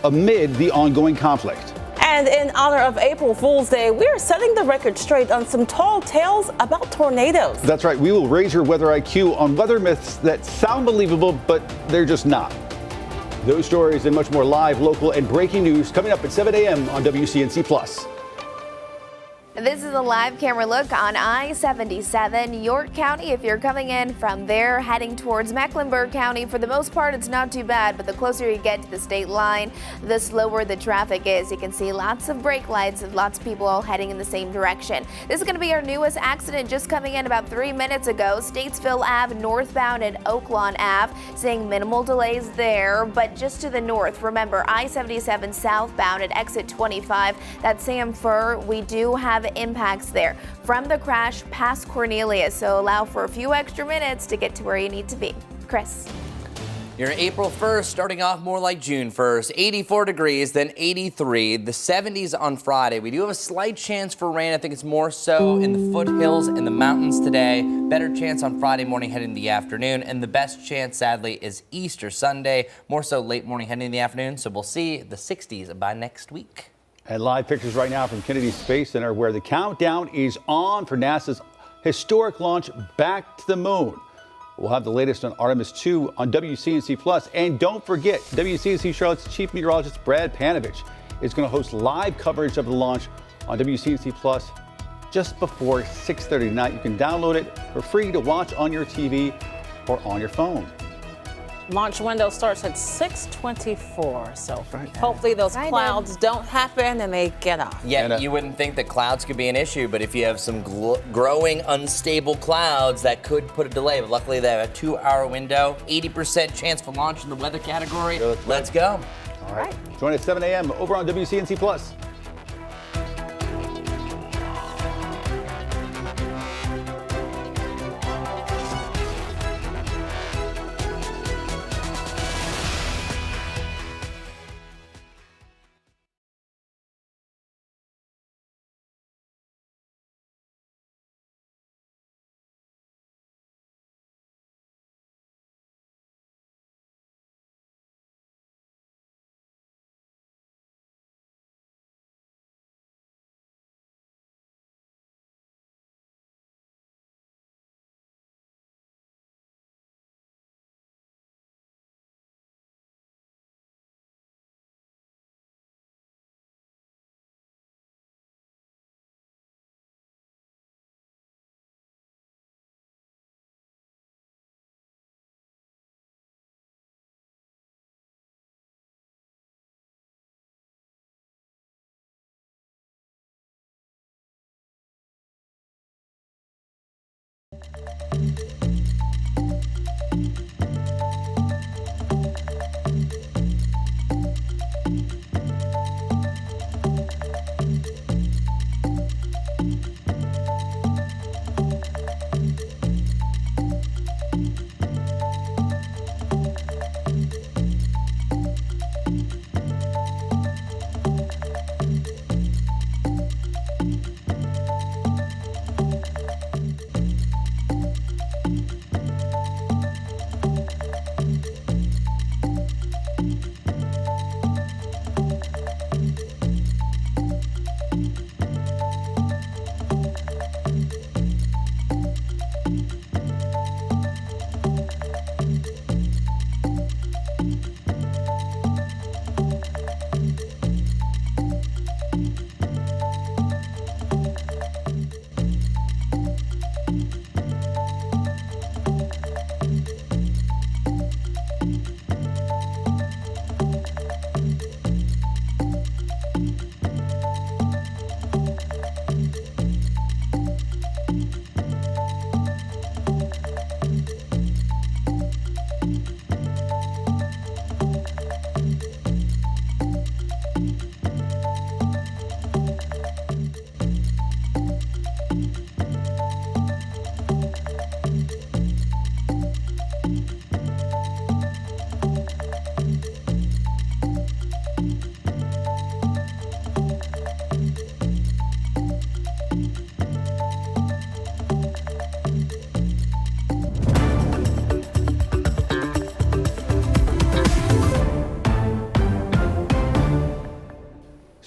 amid the ongoing conflict. And in honor of April Fool's Day, we're setting the record straight on some tall tales about tornadoes. That's right. We will raise your weather IQ on weather myths that sound believable, but they're just not. Those stories and much more live, local, and breaking news coming up at 7 a.m. on WCNC Plus. This is a live camera look on I-77, York County. If you're coming in from there, heading towards Mecklenburg County, for the most part, it's not too bad, but the closer you get to the state line, the slower the traffic is. You can see lots of brake lights and lots of people all heading in the same direction. This is going to be our newest accident, just coming in about 3 minutes ago. Statesville Ave northbound and Oaklawn Ave, seeing minimal delays there, but just to the north, remember I-77 southbound at exit 25, that's Sam Fur. We do have impacts there from the crash past Cornelius, so allow for a few extra minutes to get to where you need to be. Chris. Your April 1st starting off more like June 1st, 84 degrees, then 83, the 70s on Friday. We do have a slight chance for rain. I think it's more so in the foothills and the mountains today. Better chance on Friday morning heading in the afternoon, and the best chance, sadly, is Easter Sunday, more so late morning heading in the afternoon, so we'll see the 60s by next week. And live pictures right now from Kennedy Space Center, where the countdown is on for NASA's historic launch back to the moon. We'll have the latest on Artemis 2 on WCNC Plus. And don't forget, WCNC Charlotte's chief meteorologist Brad Panovich is going to host live coverage of the launch on WCNC Plus just before 6:30 tonight. You can download it for free to watch on your TV or on your phone. Launch window starts at 6:24, so right. hopefully those clouds don't happen and they get off. Yeah, you wouldn't think that clouds could be an issue, but if you have some growing unstable clouds, that could put a delay. But luckily, they have a 2-hour window, 80% chance for launch in the weather category. Let's go. All right. Join us at 7 a.m. over on WCNC Plus.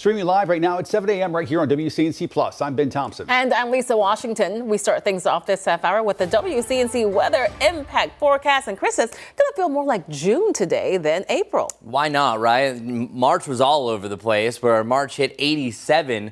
streaming live right now at 7 a.m. right here on WCNC Plus. I'm Ben Thompson. And I'm Lisa Washington. We start things off this half hour with the WCNC weather impact forecast. And Chris, it's going to feel more like June today than April. Why not, right? March was all over the place, where March hit 87.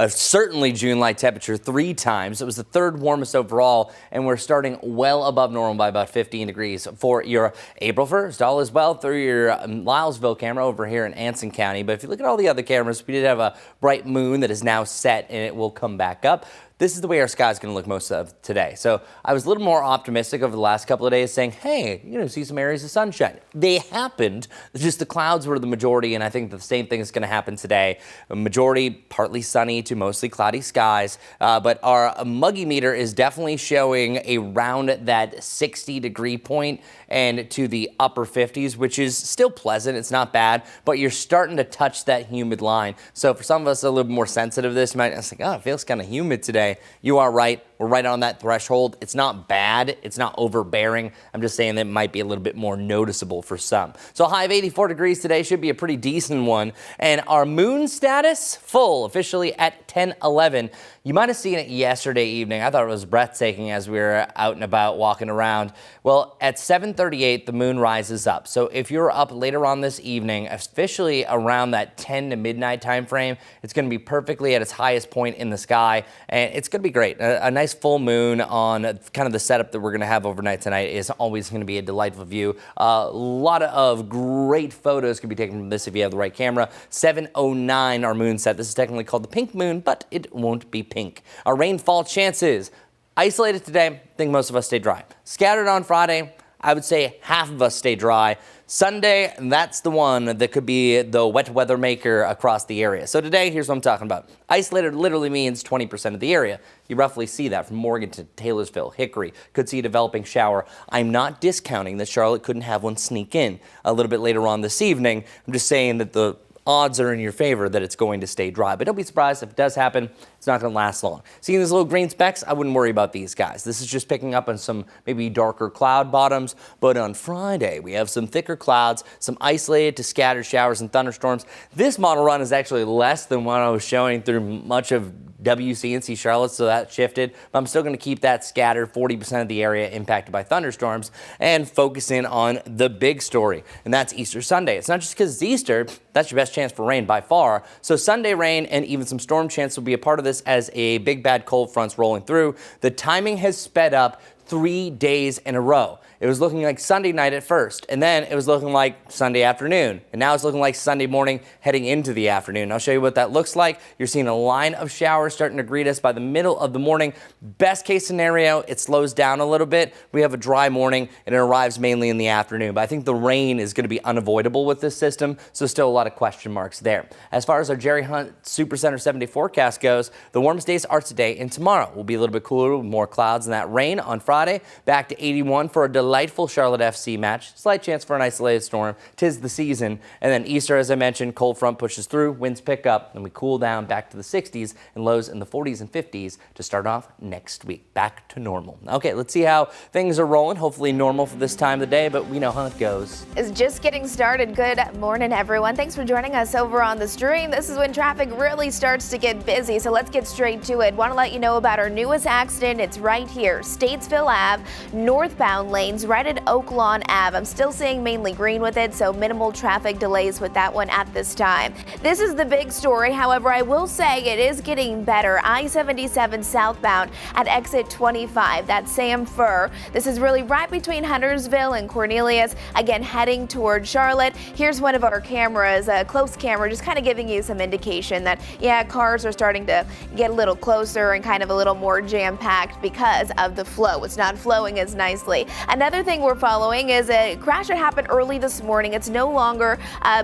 Certainly June-like temperature 3 times. It was the 3rd warmest overall, and we're starting well above normal by about 15 degrees for your April 1st. All is well through your Lylesville camera over here in Anson County. But if you look at all the other cameras, we did have a bright moon that is now set, and it will come back up. This is the way our sky is going to look most of today. So I was a little more optimistic over the last couple of days, saying, hey, you're going to see some areas of sunshine. They happened. Just the clouds were the majority, and I think the same thing is going to happen today. A majority partly sunny to mostly cloudy skies, but our muggy meter is definitely showing around that 60-degree point and to the upper 50s, which is still pleasant. It's not bad, but you're starting to touch that humid line. So for some of us a little bit more sensitive to this, you might think, oh, it feels kind of humid today. You are right. We're right on that threshold. It's not bad. It's not overbearing. I'm just saying that it might be a little bit more noticeable for some. So a high of 84 degrees today should be a pretty decent one. And our moon status full officially at 10:11. You might have seen it yesterday evening. I thought it was breathtaking as we were out and about walking around. Well, at 7:38, the moon rises up. So if you're up later on this evening, officially around that 10 to midnight time frame, it's going to be perfectly at its highest point in the sky. And it's going to be great. A nice full moon on kind of the setup that we're going to have overnight tonight is always going to be a delightful view. A lot of great photos can be taken from this if you have the right camera. 7:09 our moon set. This is technically called the pink moon, but it won't be pink. Our rainfall chances isolated today. I think most of us stay dry. Scattered on Friday. I would say half of us stay dry. Sunday, that's the one that could be the wet weather maker across the area. So today, here's what I'm talking about. Isolated literally means 20% of the area. You roughly see that from Morgan to Taylorsville, Hickory. Could see a developing shower. I'm not discounting that Charlotte couldn't have one sneak in a little bit later on this evening. I'm just saying that the odds are in your favor that it's going to stay dry. But don't be surprised if it does happen. It's not going to last long. Seeing these little green specks, I wouldn't worry about these guys. This is just picking up on some maybe darker cloud bottoms. But on Friday, we have some thicker clouds, some isolated to scattered showers and thunderstorms. This model run is actually less than what I was showing through much of WCNC Charlotte, so that shifted. But I'm still going to keep that scattered, 40% of the area impacted by thunderstorms, and focus in on the big story, and that's Easter Sunday. It's not just because it's Easter. That's your best chance for rain by far. So Sunday rain and even some storm chance will be a part of this as a big bad cold front's rolling through. The timing has sped up 3 days in a row. It was looking like Sunday night at first, and then it was looking like Sunday afternoon, and now it's looking like Sunday morning heading into the afternoon. I'll show you what that looks like. You're seeing a line of showers starting to greet us by the middle of the morning. Best case scenario, it slows down a little bit. We have a dry morning, and it arrives mainly in the afternoon, but I think the rain is going to be unavoidable with this system, so still a lot of question marks there. As far as our Jerry Hunt Supercenter 7-day forecast goes, the warmest days are today and tomorrow. We'll be a little bit cooler with more clouds and that rain on Friday. Back to 81 for a delightful Charlotte FC match. Slight chance for an isolated storm. 'Tis the season. And then Easter, as I mentioned, cold front pushes through, winds pick up, and we cool down back to the 60s and lows in the 40s and 50s to start off next week. Back to normal. Okay, let's see how things are rolling. Hopefully normal for this time of the day, but we know how it goes. It's just getting started. Good morning, everyone. Thanks for joining us over on the stream. This is when traffic really starts to get busy, so let's get straight to it. Want to let you know about our newest accident. It's right here, Statesville Ave, northbound lanes right at Oak Lawn Ave. I'm still seeing mainly green with it, so minimal traffic delays with that one at this time. This is the big story. However, I will say it is getting better. I-77 southbound at exit 25. That's Sam Fur. This is really right between Huntersville and Cornelius. Again, heading toward Charlotte. Here's one of our cameras, a close camera, just kind of giving you some indication that, yeah, cars are starting to get a little closer and kind of a little more jam-packed because of the flow. It's not flowing as nicely. Another thing we're following is a crash that happened early this morning. It's no longer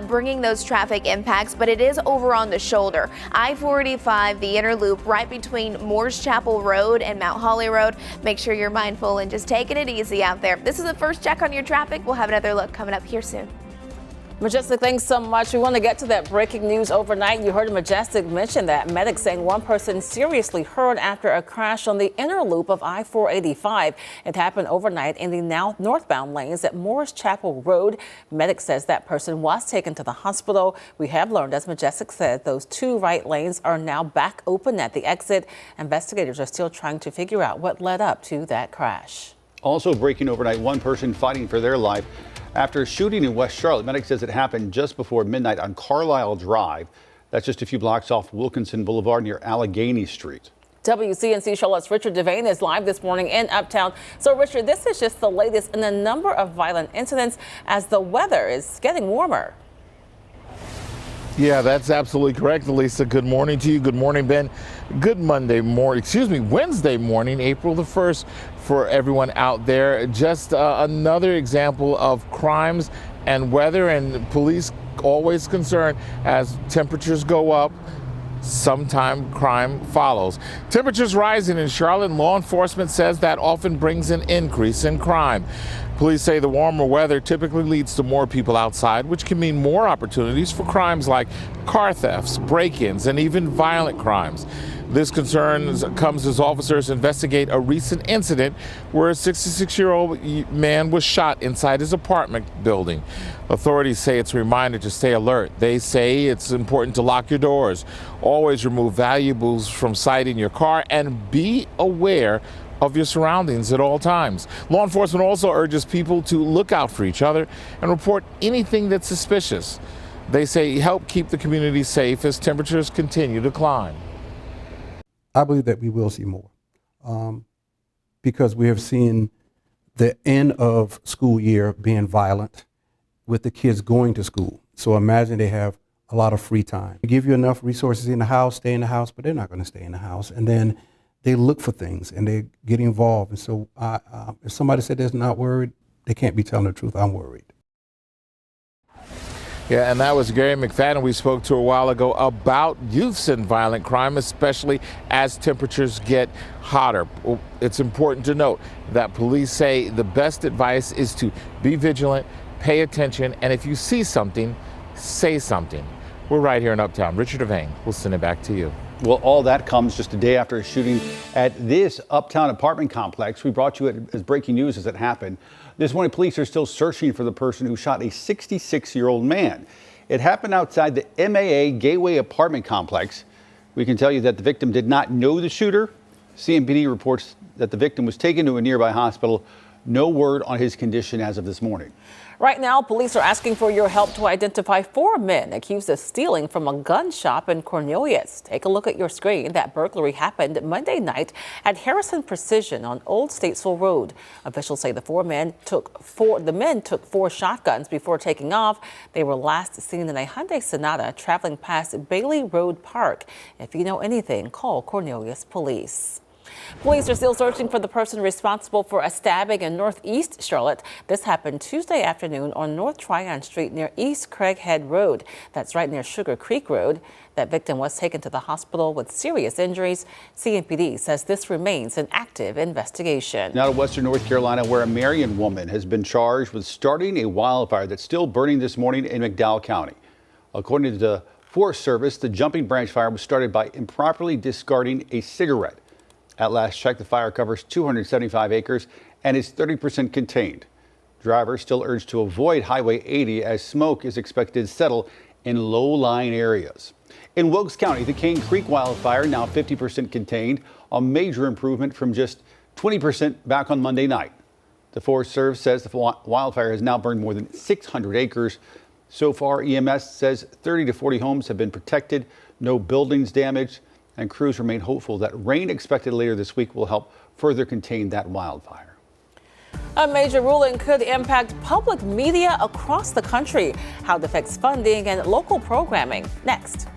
bringing those traffic impacts, but it is over on the shoulder. I-485, the inner loop right between Moores Chapel Road and Mount Holly Road. Make sure you're mindful and just taking it easy out there. This is the first check on your traffic. We'll have another look coming up here soon. Majestic, thanks so much. We want to get to that breaking news overnight. You heard Majestic mention that. Medics saying one person seriously hurt after a crash on the inner loop of I-485. It happened overnight in the now northbound lanes at Morris Chapel Road. Medics says that person was taken to the hospital. We have learned, as Majestic said, those two right lanes are now back open at the exit. Investigators are still trying to figure out what led up to that crash. Also breaking overnight, one person fighting for their life after a shooting in West Charlotte. Medic says it happened just before midnight on Carlisle Drive. That's just a few blocks off Wilkinson Boulevard near Allegheny Street. WCNC Charlotte's Richard Devane is live this morning in Uptown. So, Richard, this is just the latest in a number of violent incidents as the weather is getting warmer. Yeah, that's absolutely correct, Lisa. Good morning to you. Good morning, Ben. Good Wednesday morning, April the 1st for everyone out there. Just another example of crimes and weather, and police always concerned as temperatures go up. Sometime crime follows. Temperatures rising in Charlotte, and law enforcement says that often brings an increase in crime. Police say the warmer weather typically leads to more people outside, which can mean more opportunities for crimes like car thefts, break-ins, and even violent crimes. This concern comes as officers investigate a recent incident where a 66-year-old man was shot inside his apartment building. Authorities say it's a reminder to stay alert. They say it's important to lock your doors, always remove valuables from sight in your car, and be aware of your surroundings at all times. Law enforcement also urges people to look out for each other and report anything that's suspicious. They say help keep the community safe as temperatures continue to climb. I believe that we will see more because we have seen the end of school year being violent with the kids going to school. So imagine they have a lot of free time. They give you enough resources in the house, stay in the house, but they're not going to stay in the house. And then they look for things and they get involved. And so if somebody said they're not worried, they can't be telling the truth. I'm worried. Yeah, and that was Gary McFadden we spoke to a while ago about youths and violent crime, especially as temperatures get hotter. It's important to note that police say the best advice is to be vigilant, pay attention, and if you see something, say something. We're right here in Uptown. Richard Devane, we'll send it back to you. Well, all that comes just a day after a shooting at this Uptown apartment complex. We brought you it as breaking news as it happened. This morning, police are still searching for the person who shot a 66-year-old man. It happened outside the MAA Gateway apartment complex. We can tell you that the victim did not know the shooter. CMPD reports that the victim was taken to a nearby hospital. No word on his condition as of this morning. Right now, police are asking for your help to identify 4 men accused of stealing from a gun shop in Cornelius. Take a look at your screen. That burglary happened Monday night at Harrison Precision on Old Statesville Road. Officials say the men took 4 shotguns before taking off. They were last seen in a Hyundai Sonata traveling past Bailey Road Park. If you know anything, call Cornelius Police. Police are still searching for the person responsible for a stabbing in Northeast Charlotte. This happened Tuesday afternoon on North Tryon Street near East Craighead Road. That's right near Sugar Creek Road. That victim was taken to the hospital with serious injuries. CMPD says this remains an active investigation. Now to Western North Carolina, where a Marion woman has been charged with starting a wildfire that's still burning this morning in McDowell County. According to the Forest Service, the jumping branch fire was started by improperly discarding a cigarette. At last check, the fire covers 275 acres and is 30% contained. Drivers still urged to avoid Highway 80 as smoke is expected to settle in low-lying areas. In Wilkes County, the Cane Creek wildfire now 50% contained, a major improvement from just 20% back on Monday night. The Forest Service says the wildfire has now burned more than 600 acres. So far, EMS says 30 to 40 homes have been protected, no buildings damaged, and crews remain hopeful that rain expected later this week will help further contain that wildfire. A major ruling could impact public media across the country. How it affects funding and local programming. Next.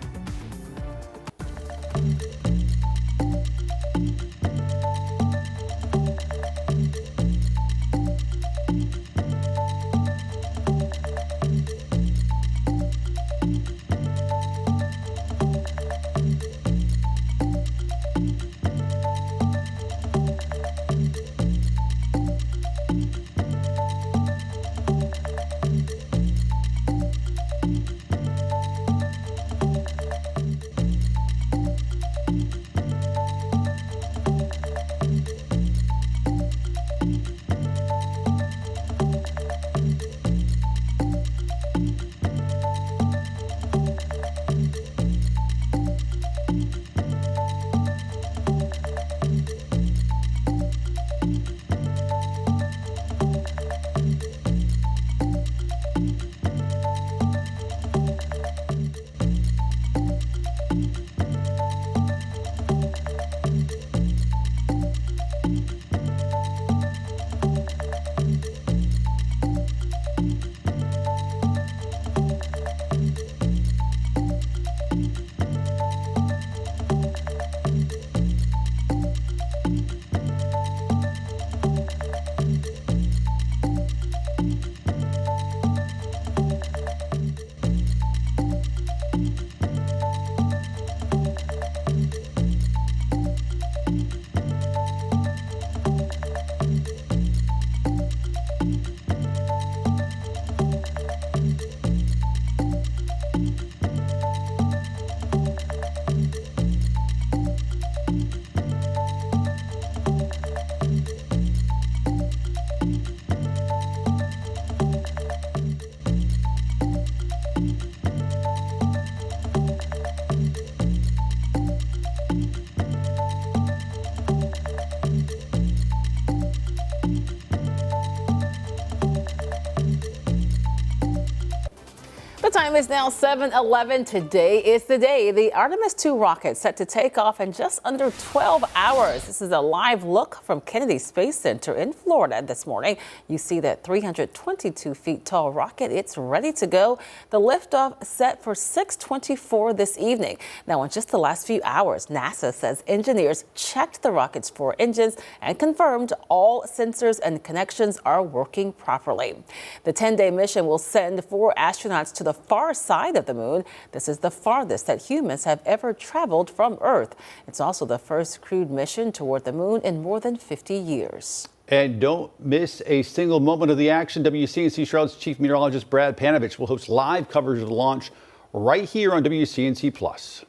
The time is now 7:11. Today is the day the Artemis II rocket set to take off in just under 12 hours. This is a live look from Kennedy Space Center in Florida this morning. You see that 322 feet tall rocket. It's ready to go. The liftoff set for 6:24 this evening. Now, in just the last few hours, NASA says engineers checked the rocket's 4 engines and confirmed all sensors and connections are working properly. The 10-day mission will send 4 astronauts to the far side of the moon. This is the farthest that humans have ever traveled from Earth. It's also the first crewed mission toward the moon in more than 50 years. And don't miss a single moment of the action. WCNC Charlotte's Chief Meteorologist Brad Panovich will host live coverage of the launch right here on WCNC Plus.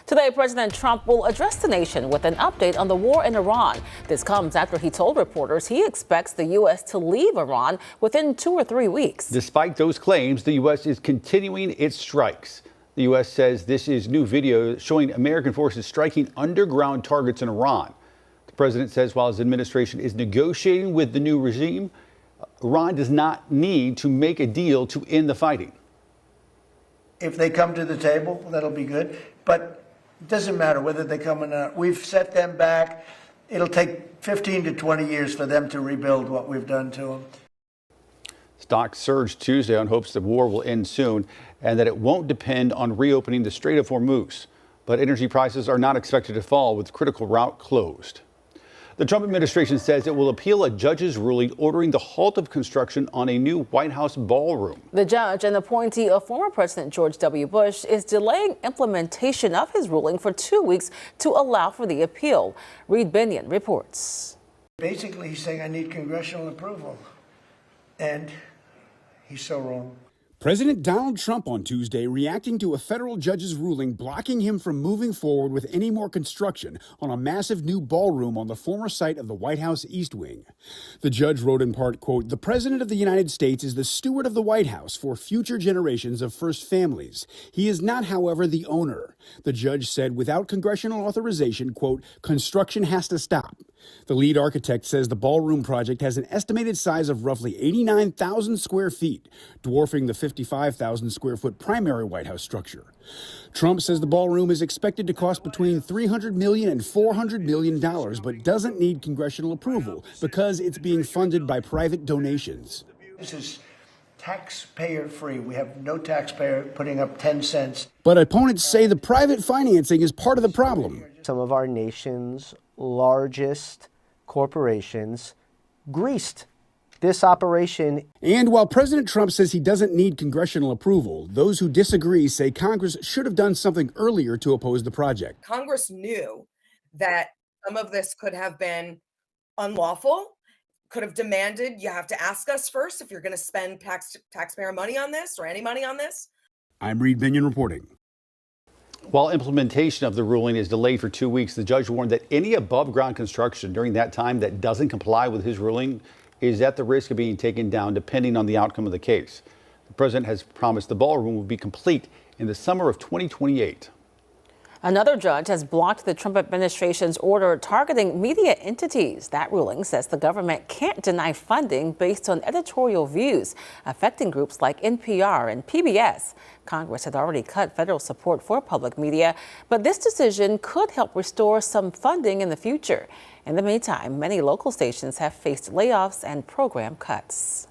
Today, President Trump will address the nation with an update on the war in Iran. This comes after he told reporters he expects the U.S. to leave Iran within 2 or 3 weeks. Despite those claims, the U.S. is continuing its strikes. The U.S. says this is new video showing American forces striking underground targets in Iran. The president says while his administration is negotiating with the new regime, Iran does not need to make a deal to end the fighting. If they come to the table, that'll be good. But it doesn't matter whether they come or not. We've set them back. It'll take 15 to 20 years for them to rebuild what we've done to them. Stocks surged Tuesday on hopes the war will end soon and that it won't depend on reopening the Strait of Hormuz. But energy prices are not expected to fall with critical route closed. The Trump administration says it will appeal a judge's ruling ordering the halt of construction on a new White House ballroom. The judge, an appointee of former President George W. Bush, is delaying implementation of his ruling for 2 weeks to allow for the appeal. Reed Binion reports. Basically, he's saying I need congressional approval. And he's so wrong. President Donald Trump on Tuesday reacting to a federal judge's ruling blocking him from moving forward with any more construction on a massive new ballroom on the former site of the White House East Wing. The judge wrote in part, quote, "The President of the United States is the steward of the White House for future generations of first families. He is not, however, the owner." The judge said without congressional authorization, quote, "Construction has to stop." The lead architect says the ballroom project has an estimated size of roughly 89,000 square feet, dwarfing the 55,000 square foot primary White House structure. Trump says the ballroom is expected to cost between $300 million and $400 million, but doesn't need congressional approval because it's being funded by private donations. This is taxpayer-free. We have no taxpayer putting up 10 cents. But opponents say the private financing is part of the problem. Some of our nation's largest corporations greased this operation. And while President Trump says he doesn't need congressional approval, those who disagree say Congress should have done something earlier to oppose the project. Congress knew that some of this could have been unlawful, could have demanded, you have to ask us first if you're going to spend taxpayer money on this or any money on this. I'm Reed Binion reporting. While implementation of the ruling is delayed for 2 weeks, the judge warned that any above ground construction during that time that doesn't comply with his ruling is at the risk of being taken down depending on the outcome of the case. The president has promised the ballroom will be complete in the summer of 2028. Another judge has blocked the Trump administration's order targeting media entities. That ruling says the government can't deny funding based on editorial views affecting groups like NPR and PBS. Congress had already cut federal support for public media, but this decision could help restore some funding in the future. In the meantime, many local stations have faced layoffs and program cuts.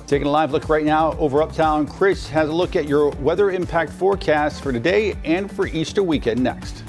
Taking a live look right now over Uptown, Chris has a look at your weather impact forecast for today and for Easter weekend next.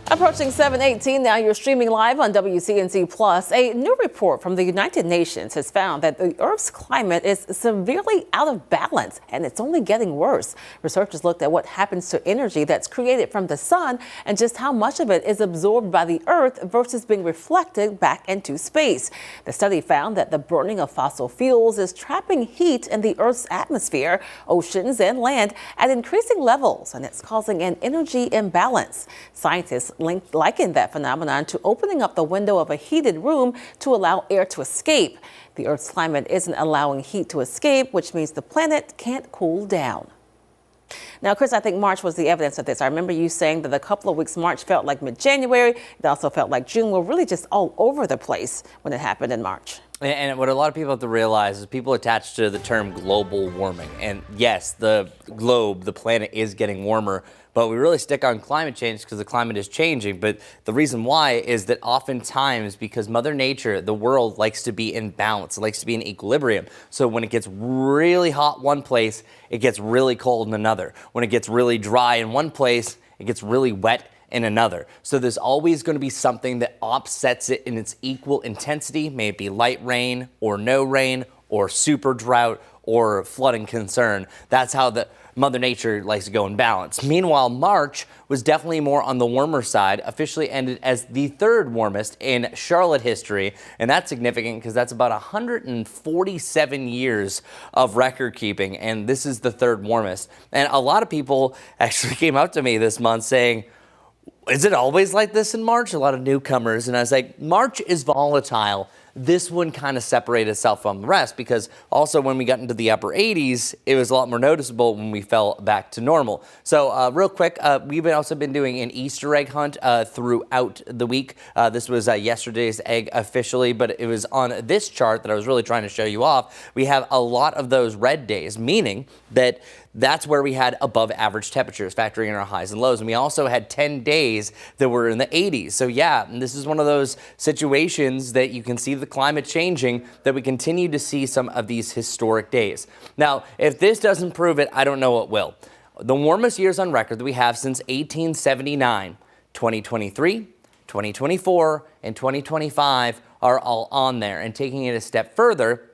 Approaching 7:18 now, you're streaming live on WCNC Plus. A new report from the United Nations has found that the Earth's climate is severely out of balance, and it's only getting worse. Researchers looked at what happens to energy that's created from the sun and just how much of it is absorbed by the Earth versus being reflected back into space. The study found that the burning of fossil fuels is trapping heat in the Earth's atmosphere, oceans, and land at increasing levels, and it's causing an energy imbalance. Scientists likened that phenomenon to opening up the window of a heated room to allow air to escape. The Earth's climate isn't allowing heat to escape, which means the planet can't cool down. Now, Chris, I think March was the evidence of this. I remember you saying that a couple of weeks March felt like mid-January. It also felt like June. We're really just all over the place when it happened in March. And what a lot of people have to realize is people attach to the term global warming. And yes, the globe, the planet is getting warmer, but we really stick on climate change because the climate is changing. But the reason why is that oftentimes because Mother Nature, the world likes to be in balance, it likes to be in equilibrium. So when it gets really hot one place, it gets really cold in another. When it gets really dry in one place, it gets really wet in another. So there's always going to be something that offsets it in its equal intensity, may it be light rain or no rain or super drought or flooding concern. That's how the Mother Nature likes to go in balance. Meanwhile, March was definitely more on the warmer side, officially ended as the third warmest in Charlotte history. And that's significant because that's about 147 years of record keeping. And this is the third warmest. And a lot of people actually came up to me this month saying, is it always like this in March? A lot of newcomers. And I was like, March is volatile. This one kind of separated itself from the rest because also when we got into the upper 80s, it was a lot more noticeable when we fell back to normal. So real quick, we've also been doing an Easter egg hunt throughout the week. This was yesterday's egg officially, but it was on this chart that I was really trying to show you off. We have a lot of those red days, meaning that that's where we had above average temperatures, factoring in our highs and lows. And we also had 10 days that were in the 80s. So yeah, and this is one of those situations that you can see the climate changing, that we continue to see some of these historic days. Now, if this doesn't prove it, I don't know what will. The warmest years on record that we have since 1879, 2023, 2024, and 2025 are all on there. And taking it a step further,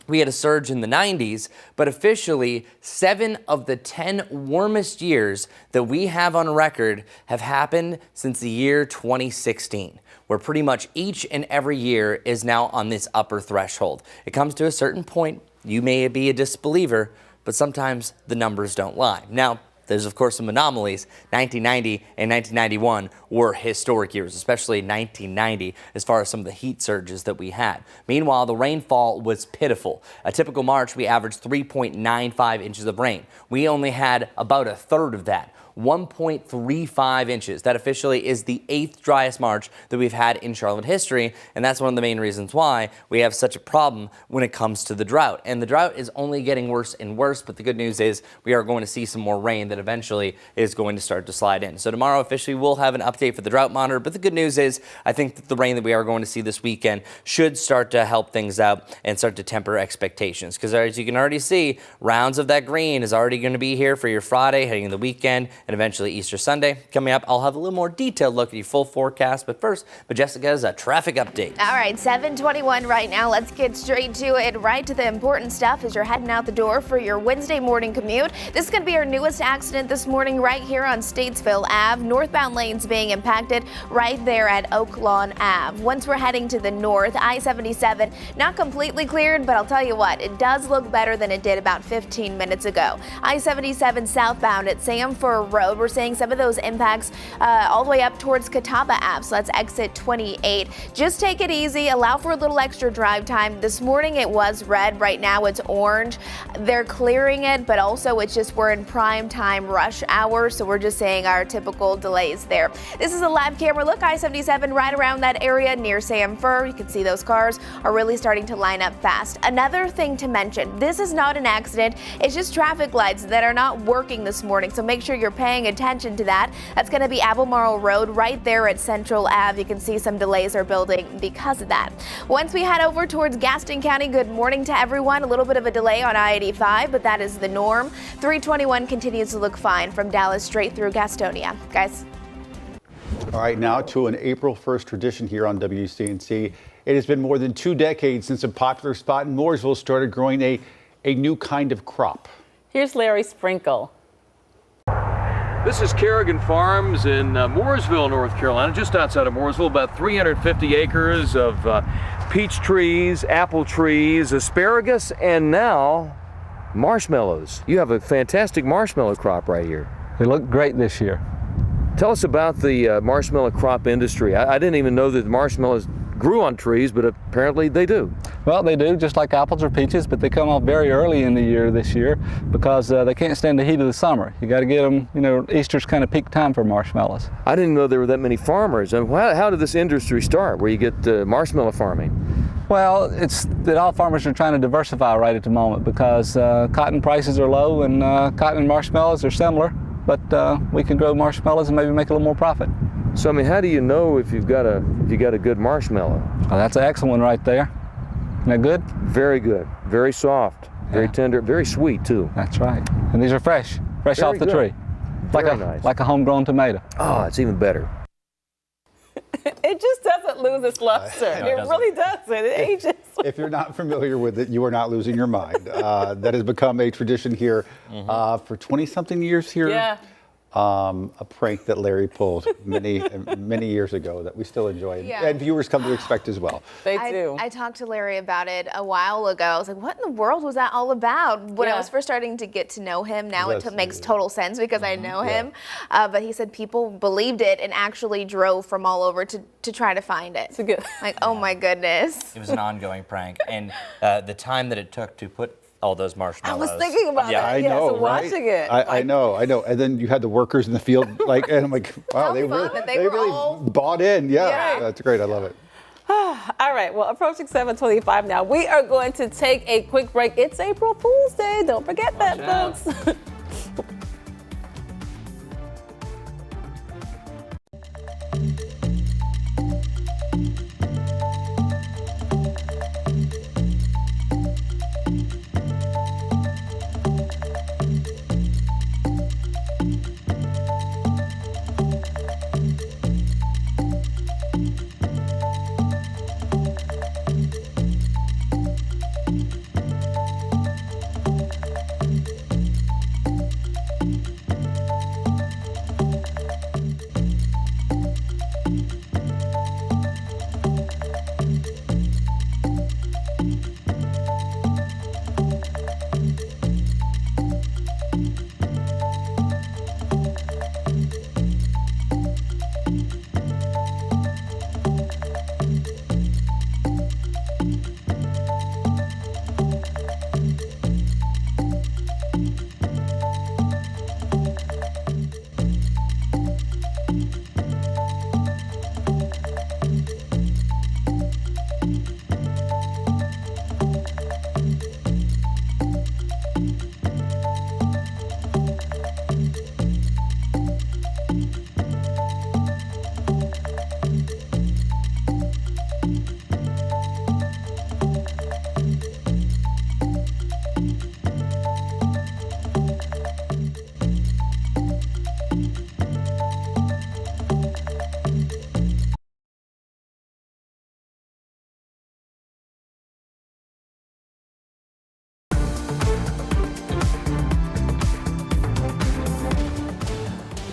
we had a surge in the 90s, but officially 7 of the 10 warmest years that we have on record have happened since the year 2016, where pretty much each and every year is now on this upper threshold. It comes to a certain point, you may be a disbeliever, but sometimes the numbers don't lie. Now, there's, of course, some anomalies. 1990 and 1991 were historic years, especially 1990, as far as some of the heat surges that we had. Meanwhile, the rainfall was pitiful. A typical March, we averaged 3.95 inches of rain. We only had about a third of that. 1.35 inches. That officially is the 8th driest March that we've had in Charlotte history, and that's one of the main reasons why we have such a problem when it comes to the drought. And the drought is only getting worse and worse, but the good news is we are going to see some more rain that eventually is going to start to slide in. So tomorrow officially we'll have an update for the drought monitor, but the good news is I think that the rain that we are going to see this weekend should start to help things out and start to temper expectations, because as you can already see, rounds of that green is already going to be here for your Friday, heading into the weekend, and eventually Easter Sunday. Coming up, I'll have a little more detailed look at your full forecast, but first, Jessica's traffic update. All right, 7:21 right now. Let's get straight to it, right to the important stuff as you're heading out the door for your Wednesday morning commute. This is going to be our newest accident this morning right here on Statesville Ave. Northbound lanes being impacted right there at Oak Lawn Ave. Once we're heading to the north, I-77 not completely cleared, but I'll tell you what, it does look better than it did about 15 minutes ago. I-77 southbound at Samford Road, we're seeing some of those impacts all the way up towards Catawba Ave, so that's exit 28. Just take it easy, allow for a little extra drive time. This morning it was red, right now it's orange. They're clearing it, but also it's just we're in prime time rush hour, so we're just saying our typical delays there. This is a live camera look, I-77 right around that area near Samford. You can see those cars are really starting to line up fast. Another thing to mention, this is not an accident, it's just traffic lights that are not working this morning, so make sure you're paying attention to that. That's going to be Albemarle Road right there at Central Ave. You can see some delays are building because of that. Once we head over towards Gaston County, good morning to everyone. A little bit of a delay on I-85, but that is the norm. 321 continues to look fine from Dallas straight through Gastonia. Guys. All right, now to an April 1st tradition here on WCNC. It has been more than 2 decades since a popular spot in Mooresville started growing a new kind of crop. Here's Larry Sprinkle. This is Kerrigan Farms in Mooresville, North Carolina, just outside of Mooresville, about 350 acres of peach trees, apple trees, asparagus, and now marshmallows. You have a fantastic marshmallow crop right here. They look great this year. Tell us about the marshmallow crop industry. I didn't even know that marshmallows grew on trees, but apparently they do. Well, they do, just like apples or peaches, but they come off very early in the year this year because they can't stand the heat of the summer. You got to get them, you know, Easter's kind of peak time for marshmallows. I didn't know there were that many farmers. And how did this industry start, where you get marshmallow farming? Well, it's that all farmers are trying to diversify right at the moment because cotton prices are low and cotton and marshmallows are similar, but we can grow marshmallows and maybe make a little more profit. So, I mean, how do you know if you got a good marshmallow? Well, that's an excellent one right there. Isn't that good? Very good. Very soft. Very tender. Very sweet, too. That's right. And these are fresh off the tree. Nice. Like a homegrown tomato. Oh, it's even better. It just doesn't lose its luster. It really doesn't. It ages. If you're not familiar with it, you are not losing your mind. That has become a tradition here for 20-something years here. Yeah. A prank that Larry pulled many years ago that we still enjoy, and viewers come to expect as well. They do. I talked to Larry about it a while ago. I was like, what in the world was that all about? When I was first starting to get to know him, now it makes total sense because I know him. But he said people believed it and actually drove from all over to try to find it. It's good. Like, oh my goodness. It was an ongoing prank, and the time that it took to put all those marshmallows. I was thinking about that. I know, so watching it. I know. And then you had the workers in the field, and I'm like, wow, they really bought in. Yeah, that's great. I love it. All right, well, approaching 7:25 now. We are going to take a quick break. It's April Fool's Day. Don't forget that, folks.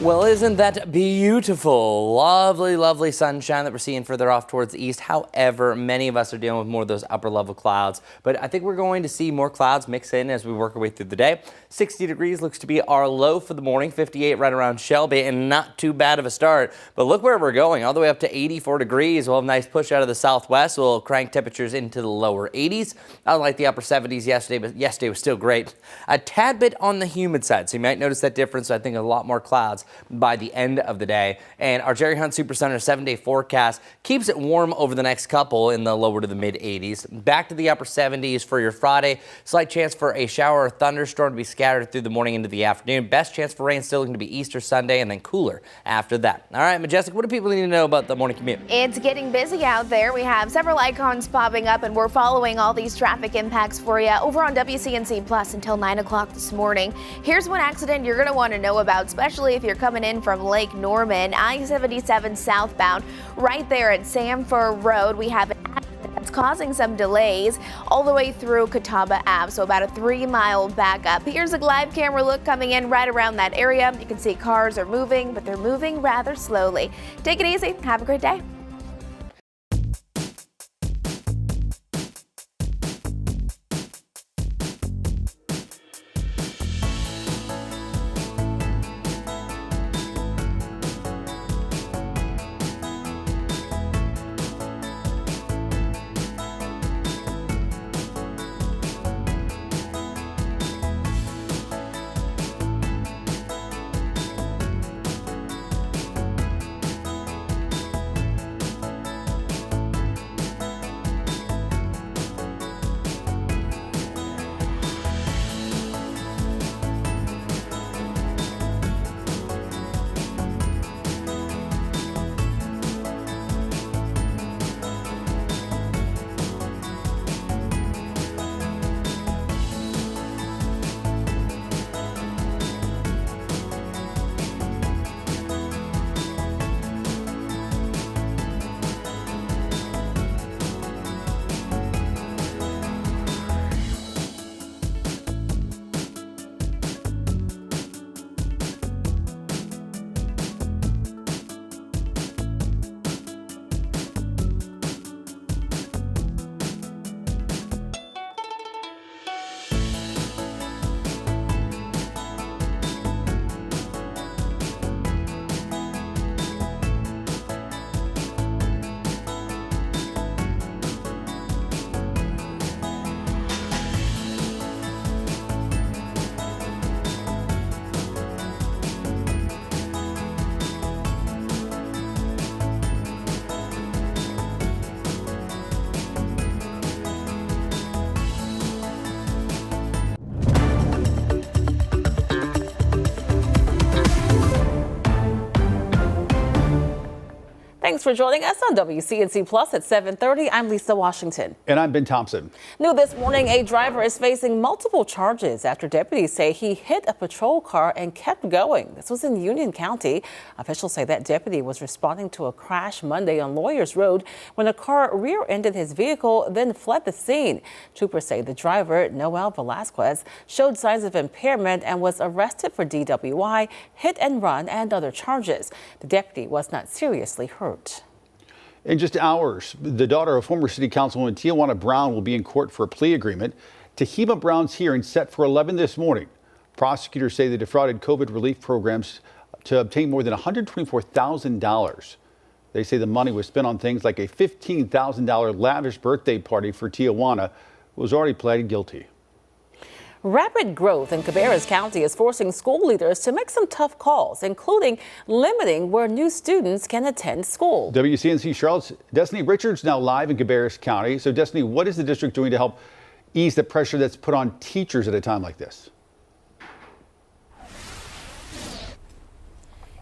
Well, isn't that beautiful? Lovely, lovely sunshine that we're seeing further off towards the east. However, many of us are dealing with more of those upper level clouds. But I think we're going to see more clouds mix in as we work our way through the day. 60 degrees looks to be our low for the morning. 58 right around Shelby, and not too bad of a start. But look where we're going, all the way up to 84 degrees. We'll have a nice push out of the southwest. We'll crank temperatures into the lower 80s. I like the upper 70s yesterday, but yesterday was still great. A tad bit on the humid side, so you might notice that difference. I think a lot more clouds by the end of the day. And our Jerry Hunt Supercenter 7-day forecast keeps it warm over the next couple in the lower to the mid 80s. Back to the upper 70s for your Friday. Slight chance for a shower or thunderstorm to be scattered through the morning into the afternoon. Best chance for rain still going to be Easter Sunday, and then cooler after that. All right, Majestic, what do people need to know about the morning commute? It's getting busy out there. We have several icons popping up, and we're following all these traffic impacts for you over on WCNC Plus until 9 o'clock this morning. Here's one accident you're going to want to know about, especially if you're coming in from Lake Norman, I-77 southbound, right there at Sanford Road. We have an accident that's causing some delays all the way through Catawba Ave, so about a 3-mile backup. Here's a live camera look coming in right around that area. You can see cars are moving, but they're moving rather slowly. Take it easy. Have a great day. Thanks for joining us on WCNC Plus at 7:30. I'm Lisa Washington. And I'm Ben Thompson. New this morning, a driver is facing multiple charges after deputies say he hit a patrol car and kept going. This was in Union County. Officials say that deputy was responding to a crash Monday on Lawyers Road when a car rear-ended his vehicle, then fled the scene. Troopers say the driver, Noel Velasquez, showed signs of impairment and was arrested for DWI, hit and run, and other charges. The deputy was not seriously hurt. In just hours, the daughter of former city councilwoman Tijuana Brown will be in court for a plea agreement. Tehima Brown's hearing set for 11 this morning. Prosecutors say they defrauded COVID relief programs to obtain more than $124,000. They say the money was spent on things like a $15,000 lavish birthday party for Tijuana, who was already pleaded guilty. Rapid growth in Cabarrus County is forcing school leaders to make some tough calls, including limiting where new students can attend school. WCNC Charlotte's Destiny Richards now live in Cabarrus County. So Destiny, what is the district doing to help ease the pressure that's put on teachers at a time like this?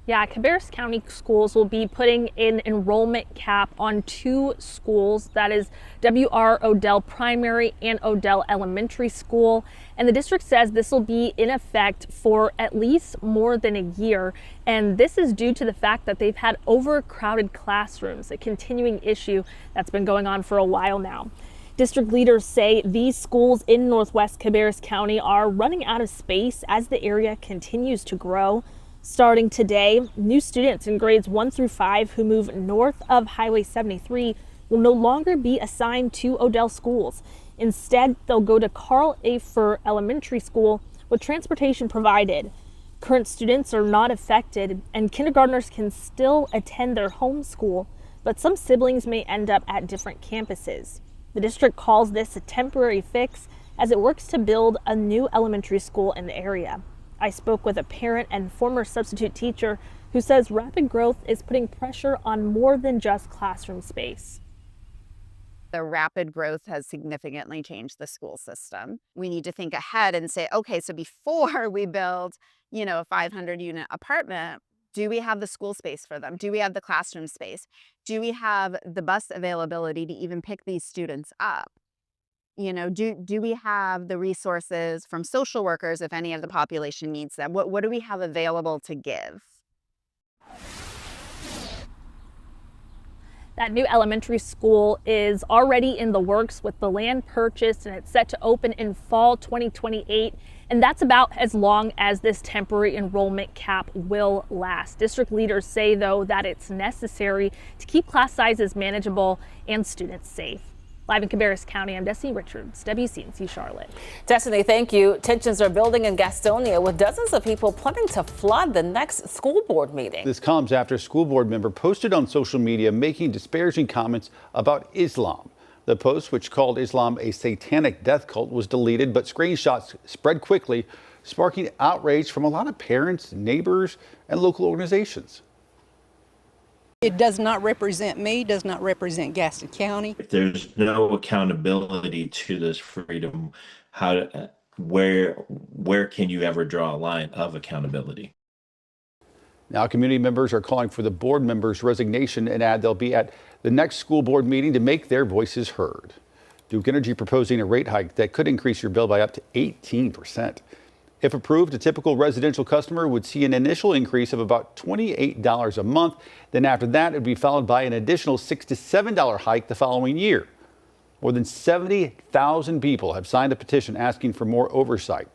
Yeah, Cabarrus County schools will be putting an enrollment cap on 2 schools. That is W.R. Odell Primary and Odell Elementary School. And the district says this will be in effect for at least more than a year. And this is due to the fact that they've had overcrowded classrooms, a continuing issue that's been going on for a while now. District leaders say these schools in Northwest Cabarrus County are running out of space as the area continues to grow. Starting today, new students in grades 1 through 5 who move north of Highway 73 will no longer be assigned to Odell schools. Instead, they'll go to Carl A. Fur Elementary School with transportation provided. Current students are not affected, and kindergartners can still attend their home school, but some siblings may end up at different campuses. The district calls this a temporary fix as it works to build a new elementary school in the area. I spoke with a parent and former substitute teacher who says rapid growth is putting pressure on more than just classroom space. The rapid growth has significantly changed the school system. We need to think ahead and say, okay, so before we build, a 500-unit apartment, do we have the school space for them? Do we have the classroom space? Do we have the bus availability to even pick these students up? Do we have the resources from social workers if any of the population needs them? What do we have available to give? That new elementary school is already in the works with the land purchased, and it's set to open in fall 2028. And that's about as long as this temporary enrollment cap will last. District leaders say, though, that it's necessary to keep class sizes manageable and students safe. Live in Cabarrus County, I'm Destiny Richards, WCNC Charlotte. Destiny, thank you. Tensions are building in Gastonia with dozens of people planning to flood the next school board meeting. This comes after a school board member posted on social media making disparaging comments about Islam. The post, which called Islam a satanic death cult, was deleted, but screenshots spread quickly, sparking outrage from a lot of parents, neighbors, and local organizations. It does not represent me, does not represent Gaston County. If there's no accountability to this freedom, where can you ever draw a line of accountability? Now, community members are calling for the board members' resignation and add they'll be at the next school board meeting to make their voices heard. Duke Energy proposing a rate hike that could increase your bill by up to 18%. If approved, a typical residential customer would see an initial increase of about $28 a month. Then after that, it would be followed by an additional $6 to $7 hike the following year. More than 70,000 people have signed a petition asking for more oversight.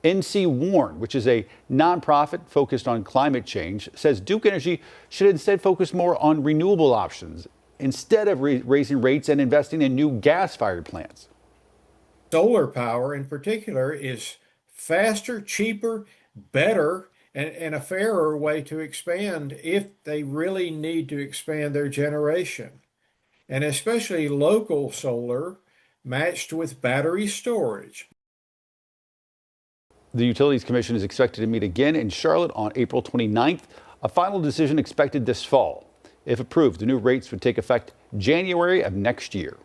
NC Warn, which is a nonprofit focused on climate change, says Duke Energy should instead focus more on renewable options instead of raising rates and investing in new gas-fired plants. Solar power in particular is faster, cheaper, better, and a fairer way to expand if they really need to expand their generation. And especially local solar matched with battery storage. The Utilities Commission is expected to meet again in Charlotte on April 29th. A final decision expected this fall. If approved, the new rates would take effect January of next year.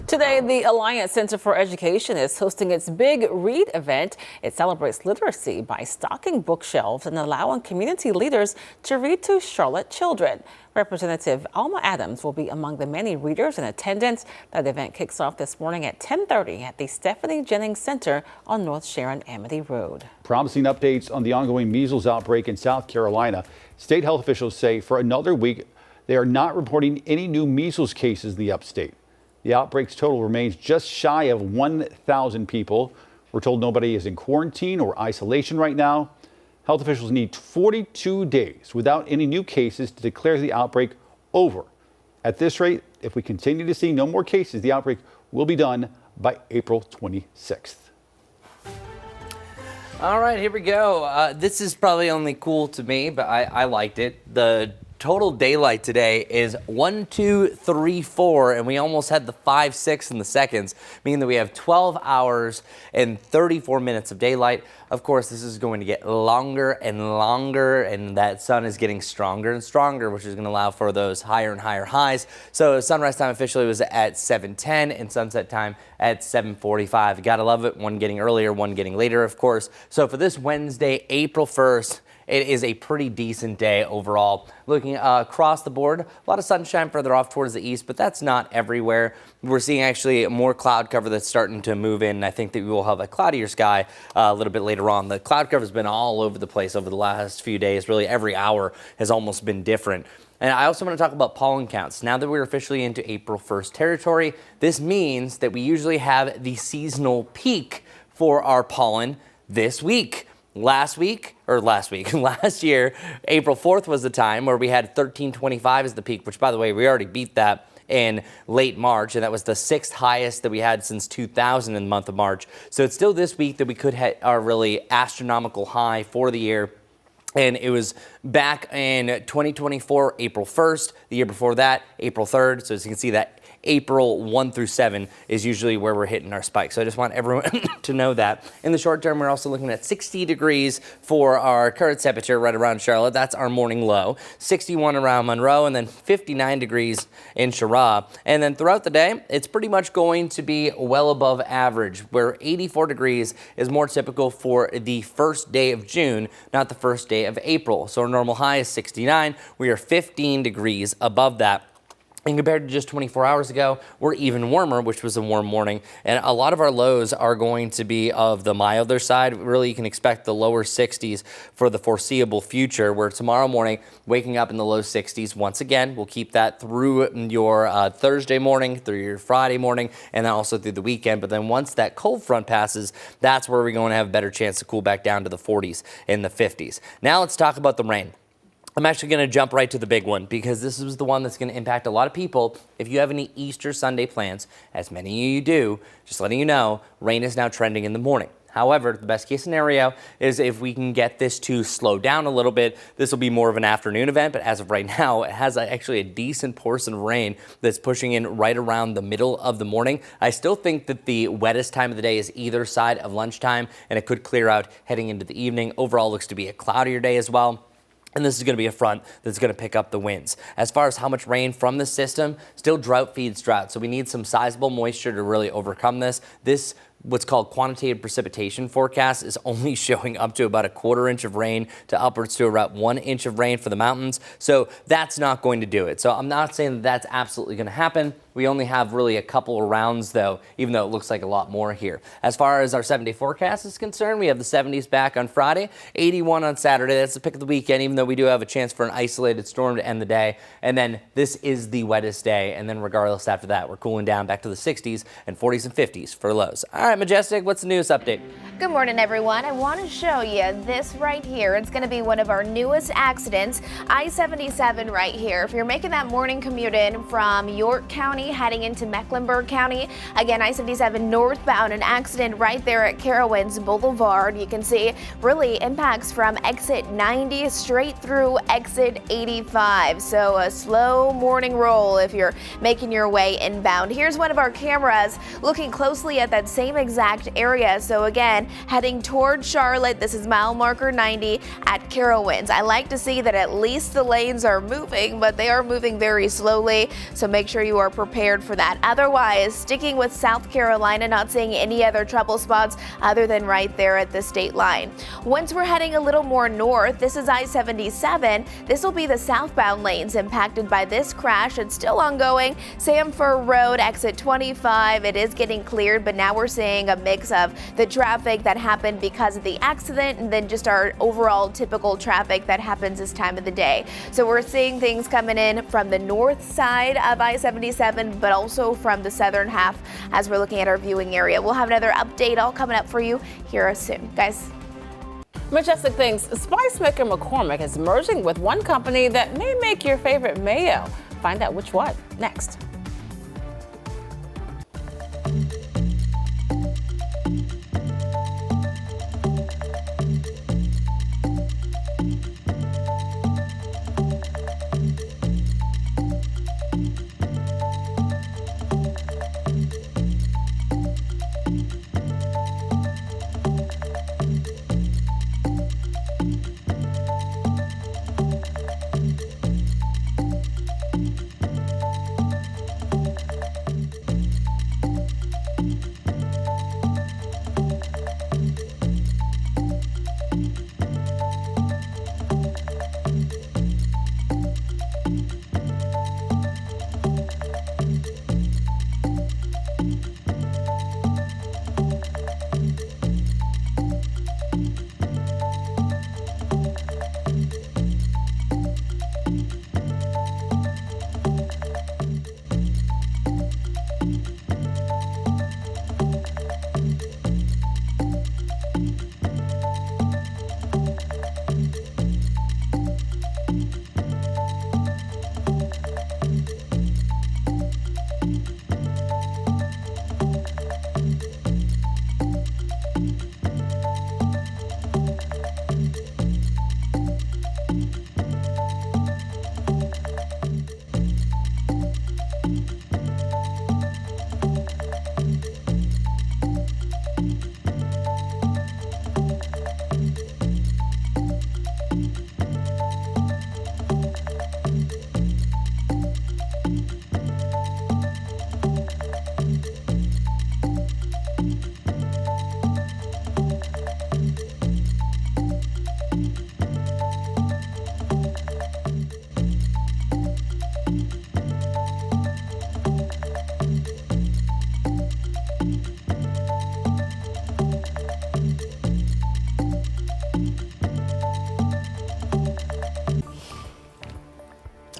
Today, the Alliance Center for Education is hosting its Big Read event. It celebrates literacy by stocking bookshelves and allowing community leaders to read to Charlotte children. Representative Alma Adams will be among the many readers in attendance. That event kicks off this morning at 10:30 at the Stephanie Jennings Center on North Sharon Amity Road. Promising updates on the ongoing measles outbreak in South Carolina. State health officials say for another week, they are not reporting any new measles cases in the upstate. The outbreak's total remains just shy of 1,000 people. We're told nobody is in quarantine or isolation right now. Health officials need 42 days without any new cases to declare the outbreak over. At this rate, if we continue to see no more cases, the outbreak will be done by April 26th. All right, here we go. This is probably only cool to me, but I liked it. The total daylight today is 1, 2, 3, 4, and we almost had the 5, 6 in the seconds, meaning that we have 12 hours and 34 minutes of daylight. Of course, this is going to get longer and longer, and that sun is getting stronger and stronger, which is going to allow for those higher and higher highs. So sunrise time officially was at 7:10 and sunset time at 7:45. You gotta love it. One getting earlier, one getting later, of course. So for this Wednesday, April 1st, it is a pretty decent day overall. Looking across the board, a lot of sunshine further off towards the east, but that's not everywhere. We're seeing actually more cloud cover that's starting to move in. I think that we will have a cloudier sky a little bit later on. The cloud cover has been all over the place over the last few days. Really every hour has almost been different. And I also want to talk about pollen counts. Now that we're officially into April 1st territory, this means that we usually have the seasonal peak for our pollen this week. Last year, April 4th was the time where we had 1325 as the peak, which, by the way, we already beat that in late March, and that was the 6th highest that we had since 2000 in the month of March. So it's still this week that we could hit our really astronomical high for the year. And it was back in 2024, April 1st. The year before that, April 3rd. So as you can see, that April 1 through 7 is usually where we're hitting our spike. So I just want everyone to know that. In the short term, we're also looking at 60 degrees for our current temperature right around Charlotte. That's our morning low. 61 around Monroe, and then 59 degrees in Chirac. And then throughout the day, it's pretty much going to be well above average, where 84 degrees is more typical for the first day of June, not the first day of April. So our normal high is 69. We are 15 degrees above that. And compared to just 24 hours ago, we're even warmer, which was a warm morning. And a lot of our lows are going to be of the milder side. Really, you can expect the lower 60s for the foreseeable future, where tomorrow morning, waking up in the low 60s once again. We'll keep that through your Thursday morning, through your Friday morning, and then also through the weekend. But then once that cold front passes, that's where we're going to have a better chance to cool back down to the 40s and the 50s. Now let's talk about the rain. I'm actually going to jump right to the big one because this is the one that's going to impact a lot of people. If you have any Easter Sunday plans, as many of you do, just letting you know, rain is now trending in the morning. However, the best case scenario is if we can get this to slow down a little bit, this will be more of an afternoon event. But as of right now, it has actually a decent portion of rain that's pushing in right around the middle of the morning. I still think that the wettest time of the day is either side of lunchtime, and it could clear out heading into the evening. Overall, looks to be a cloudier day as well. And this is going to be a front that's going to pick up the winds. As far as how much rain from the system, still drought feeds drought. So we need some sizable moisture to really overcome this. This what's called quantitative precipitation forecast is only showing up to about a 1/4 inch of rain to upwards to about 1 inch of rain for the mountains. So that's not going to do it. So I'm not saying that that's absolutely going to happen. We only have really a couple of rounds though, even though it looks like a lot more here. As far as our 7-day forecast is concerned, we have the 70s back on Friday, 81 on Saturday. That's the pick of the weekend, even though we do have a chance for an isolated storm to end the day. And then this is the wettest day. And then regardless after that, we're cooling down back to the 60s and 40s and 50s for lows. All right, Majestic, what's the news update? Good morning, everyone. I want to show you this right here. It's going to be one of our newest accidents, I-77 right here. If you're making that morning commute in from York County heading into Mecklenburg County, again, I-77 northbound, an accident right there at Carowinds Boulevard. You can see really impacts from exit 90 straight through exit 85. So a slow morning roll if you're making your way inbound. Here's one of our cameras looking closely at that same exact area. So again, heading toward Charlotte, this is mile marker 90 at Carowinds. I like to see that at least the lanes are moving, but they are moving very slowly. So make sure you are prepared for that. Otherwise, sticking with South Carolina, not seeing any other trouble spots other than right there at the state line. Once we're heading a little more north, this is I-77. This will be the southbound lanes impacted by this crash. It's still ongoing. Samford Road, exit 25. It is getting cleared, but now we're seeing a mix of the traffic that happened because of the accident and then just our overall typical traffic that happens this time of the day. So we're seeing things coming in from the north side of I-77, but also from the southern half as we're looking at our viewing area. We'll have another update all coming up for you here soon. Guys. Majestic thinks spice maker McCormick is merging with one company that may make your favorite mayo. Find out which one next.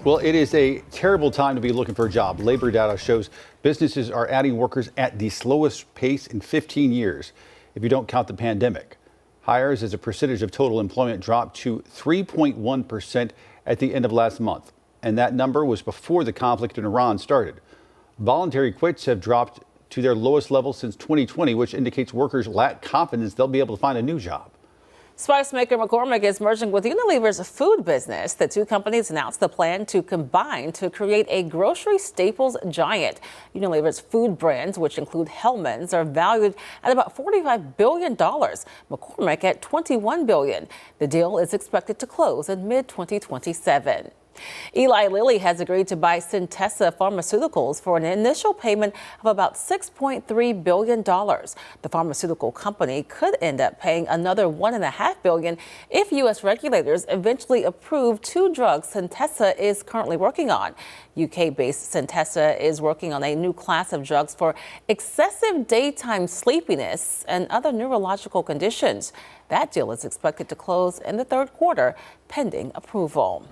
Well, it is a terrible time to be looking for a job. Labor data shows businesses are adding workers at the slowest pace in 15 years, if you don't count the pandemic. Hires as a percentage of total employment dropped to 3.1% at the end of last month, and that number was before the conflict in Iran started. Voluntary quits have dropped to their lowest level since 2020, which indicates workers lack confidence they'll be able to find a new job. Spice maker McCormick is merging with Unilever's food business. The two companies announced the plan to combine to create a grocery staples giant. Unilever's food brands, which include Hellmann's, are valued at about $45 billion. McCormick at $21 billion. The deal is expected to close in mid-2027. Eli Lilly has agreed to buy Centessa Pharmaceuticals for an initial payment of about $6.3 billion. The pharmaceutical company could end up paying another $1.5 billion if U.S. regulators eventually approve two drugs Centessa is currently working on. UK-based Centessa is working on a new class of drugs for excessive daytime sleepiness and other neurological conditions. That deal is expected to close in the third quarter, pending approval.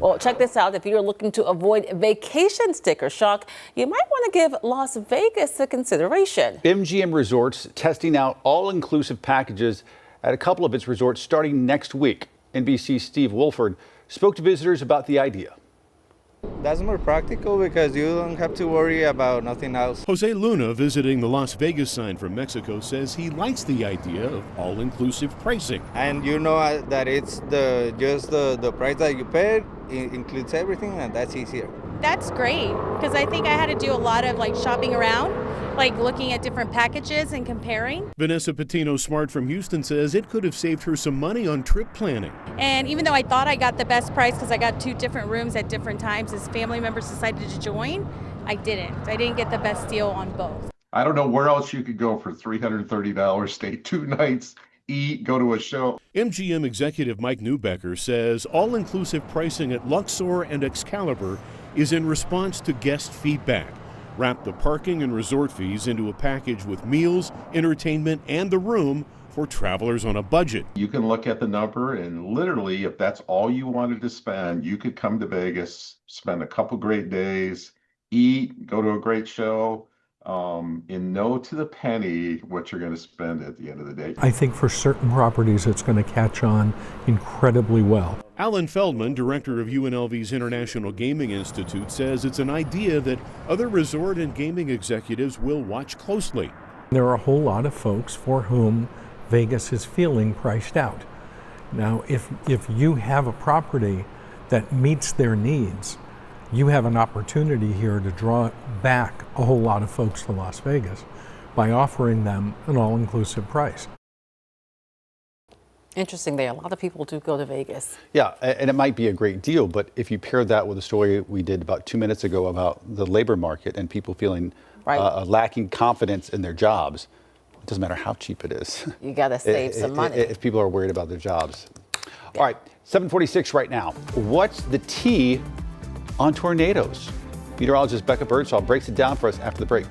Well, check this out. If you're looking to avoid vacation sticker shock, you might want to give Las Vegas a consideration. MGM Resorts testing out all-inclusive packages at a couple of its resorts starting next week. NBC's Steve Wolford spoke to visitors about the idea. That's more practical because you don't have to worry about nothing else. Jose Luna, visiting the Las Vegas sign from Mexico, says he likes the idea of all-inclusive pricing. And you know that it's just the price that you pay, it includes everything, and that's easier. That's great because I think I had to do a lot of shopping around, looking at different packages and comparing. Vanessa Patino Smart from Houston says it could have saved her some money on trip planning. And even though I thought I got the best price because I got two different rooms at different times, as family members decided to join, I didn't get the best deal on both. I don't know where else you could go for $330, stay 2 nights, eat, go to a show. MGM executive Mike Newbecker says all-inclusive pricing at Luxor and Excalibur is in response to guest feedback. Wrap the parking and resort fees into a package with meals, entertainment, and the room for travelers on a budget. You can look at the number, and literally, if that's all you wanted to spend, you could come to Vegas, spend a couple great days, eat, go to a great show, and know to the penny what you're going to spend at the end of the day. I think for certain properties it's going to catch on incredibly well. Alan Feldman, director of UNLV's International Gaming Institute, says it's an idea that other resort and gaming executives will watch closely. There are a whole lot of folks for whom Vegas is feeling priced out. Now, if you have a property that meets their needs, you have an opportunity here to draw back a whole lot of folks to Las Vegas by offering them an all-inclusive price. Interesting there. A lot of people do go to Vegas. Yeah, and it might be a great deal, but if you pair that with a story we did about 2 minutes ago about the labor market and people feeling lacking confidence in their jobs, it doesn't matter how cheap it is. You got to save some money. If people are worried about their jobs. Yeah. All right, 7:46 right now. What's the T on tornadoes? Meteorologist Becca Birdsall breaks it down for us after the break.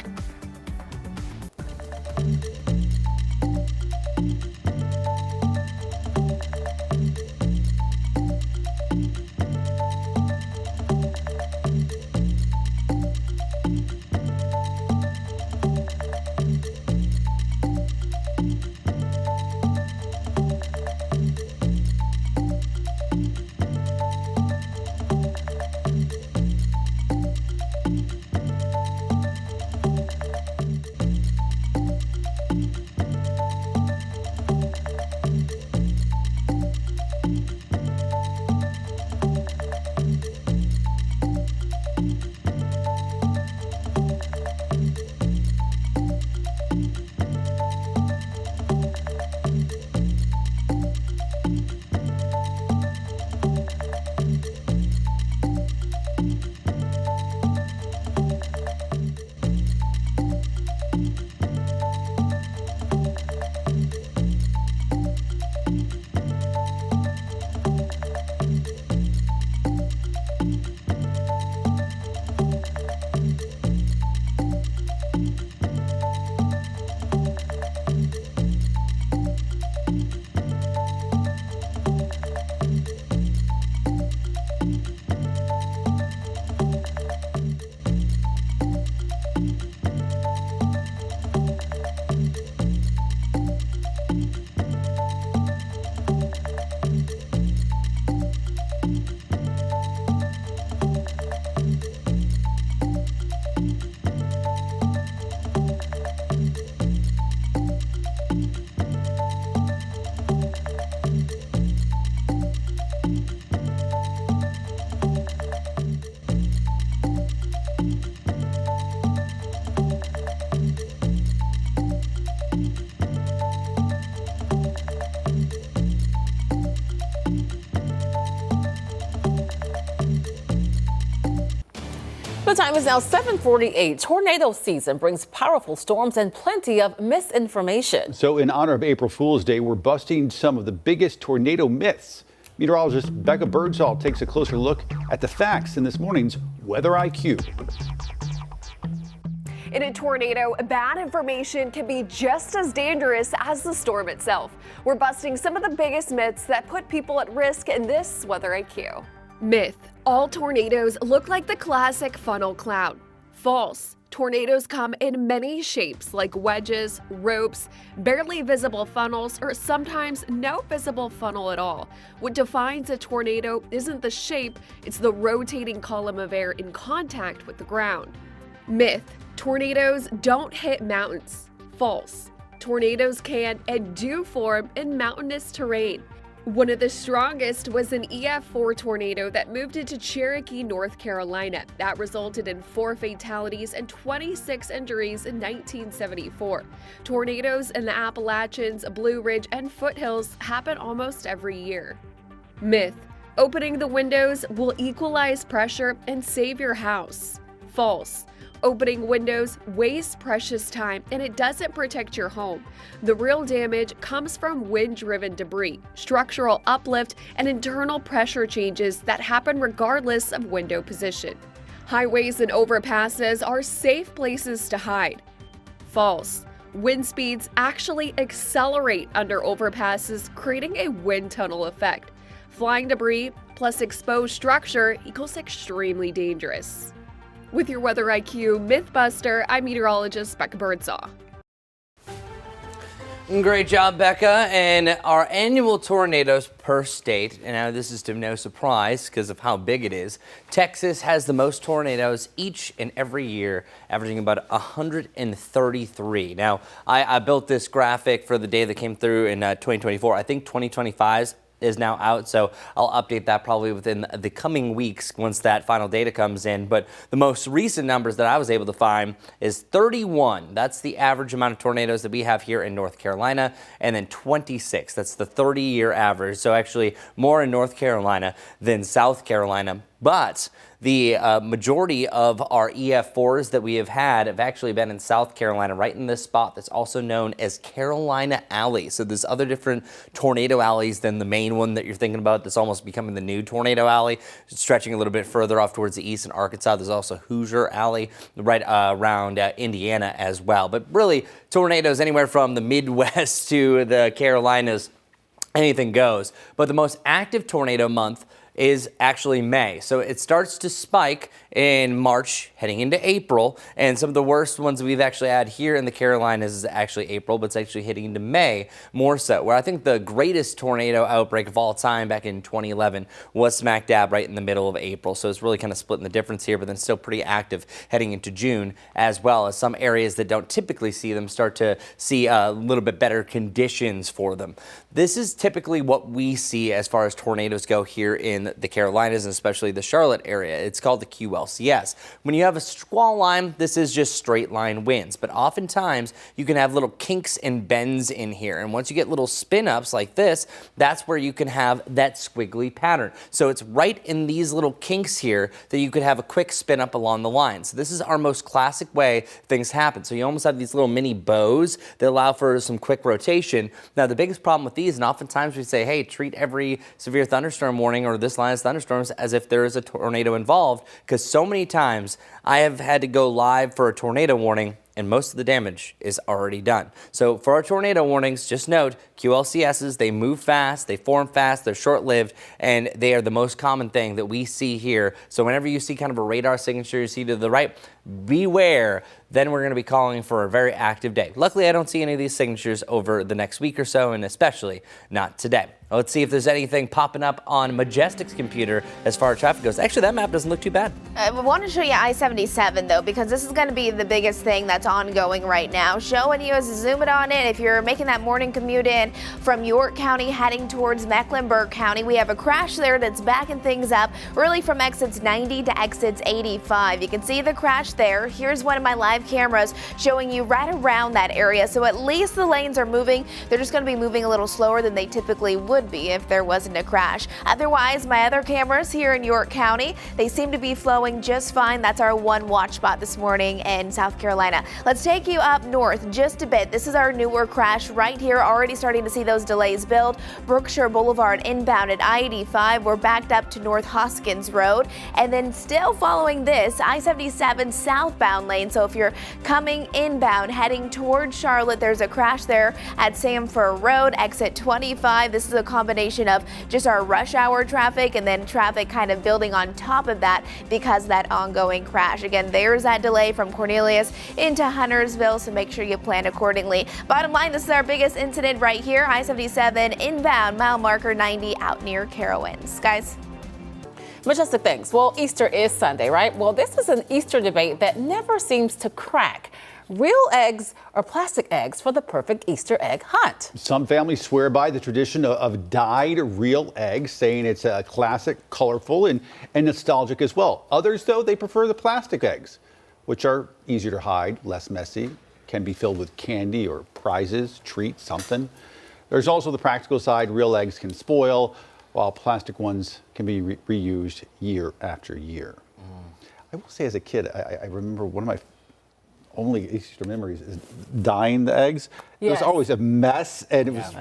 The time is now 7:48. Tornado season brings powerful storms and plenty of misinformation. So in honor of April Fool's Day, we're busting some of the biggest tornado myths. Meteorologist Becca Birdsall takes a closer look at the facts in this morning's Weather IQ. In a tornado, bad information can be just as dangerous as the storm itself. We're busting some of the biggest myths that put people at risk in this Weather IQ. Myth: all tornadoes look like the classic funnel cloud. False. Tornadoes come in many shapes like wedges, ropes, barely visible funnels, or sometimes no visible funnel at all. What defines a tornado isn't the shape, it's the rotating column of air in contact with the ground. Myth: tornadoes don't hit mountains. False. Tornadoes can and do form in mountainous terrain. One of the strongest was an EF4 tornado that moved into Cherokee, North Carolina. That resulted in 4 fatalities and 26 injuries in 1974. Tornadoes in the Appalachians, Blue Ridge, and foothills happen almost every year. Myth: opening the windows will equalize pressure and save your house. False. Opening windows wastes precious time and it doesn't protect your home. The real damage comes from wind-driven debris, structural uplift, and internal pressure changes that happen regardless of window position. Highways and overpasses are safe places to hide. False. Wind speeds actually accelerate under overpasses, creating a wind tunnel effect. Flying debris plus exposed structure equals extremely dangerous. With your Weather IQ Mythbuster, I'm meteorologist Becca Birdsall. Great job, Becca. And our annual tornadoes per state, and now this is to no surprise because of how big it is, Texas has the most tornadoes each and every year, averaging about 133. Now, I built this graphic for the day that came through in 2024. I think 2025 is now out, so I'll update that probably within the coming weeks once that final data comes in. But the most recent numbers that I was able to find is 31. That's the average amount of tornadoes that we have here in North Carolina, and then 26. That's the 30-year average. So actually more in North Carolina than South Carolina. But the majority of our EF4s that we have had have actually been in South Carolina, right in this spot that's also known as Carolina Alley. So there's other different tornado alleys than the main one that you're thinking about that's almost becoming the new tornado alley, stretching a little bit further off towards the east in Arkansas. There's also Hoosier Alley right around Indiana as well. But really, tornadoes anywhere from the Midwest to the Carolinas, anything goes. But the most active tornado month is actually May. So it starts to spike in March heading into April, and some of the worst ones we've actually had here in the Carolinas is actually April, but it's actually hitting into May more so, where I think the greatest tornado outbreak of all time back in 2011 was smack dab right in the middle of April. So it's really kind of splitting the difference here, but then still pretty active heading into June, as well as some areas that don't typically see them start to see a little bit better conditions for them. This is typically what we see as far as tornadoes go here in the Carolinas, and especially the Charlotte area. It's called the QLCS. When you have a squall line, this is just straight line winds, but oftentimes you can have little kinks and bends in here. And once you get little spin ups like this, that's where you can have that squiggly pattern. So it's right in these little kinks here that you could have a quick spin up along the line. So this is our most classic way things happen. So you almost have these little mini bows that allow for some quick rotation. Now the biggest problem with these, and oftentimes we say, hey, treat every severe thunderstorm warning or this line of thunderstorms as if there is a tornado involved, because so many times I have had to go live for a tornado warning and most of the damage is already done. So for our tornado warnings, just note, QLCSs, they move fast, they form fast, they're short-lived, and they are the most common thing that we see here. So whenever you see kind of a radar signature you see to the right, beware, then we're going to be calling for a very active day. Luckily, I don't see any of these signatures over the next week or so, and especially not today. Let's see if there's anything popping up on Majestic's computer as far as traffic goes. Actually, that map doesn't look too bad. I want to show you I-77 though, because this is going to be the biggest thing that's ongoing right now. Showing you as a zoom it on in, if you're making that morning commute in from York County heading towards Mecklenburg County, we have a crash there that's backing things up really from exits 90 to exits 85. You can see the crash there. Here's one of my live cameras showing you right around that area. So at least the lanes are moving. They're just going to be moving a little slower than they typically would would be if there wasn't a crash. Otherwise, my other cameras here in York County, they seem to be flowing just fine. That's our one watch spot this morning in South Carolina. Let's take you up north just a bit. This is our newer crash right here. Already starting to see those delays build. Brookshire Boulevard inbound at I-85. We're backed up to North Hoskins Road. And then still following this, I-77 southbound lane. So if you're coming inbound, heading towards Charlotte, there's a crash there at Samford Road, exit 25. This is a combination of just our rush hour traffic and then traffic kind of building on top of that because of that ongoing crash. Again, there's that delay from Cornelius into Huntersville, so make sure you plan accordingly. Bottom line, this is our biggest incident right here. I-77 inbound, mile marker 90 out near Carowinds. Guys. Majestic, thanks. Well, Easter is Sunday, right? Well, this is an Easter debate that never seems to crack. Real eggs or plastic eggs for the perfect Easter egg hunt? Some families swear by the tradition of dyed real eggs, saying it's classic, colorful, and nostalgic as well. Others, though, they prefer the plastic eggs, which are easier to hide, less messy, can be filled with candy or prizes, treats, something. There's also the practical side. Real eggs can spoil, while plastic ones can be reused year after year. I will say, as a kid, I remember one of my only Easter memories is dyeing the eggs. It was always a mess, and it was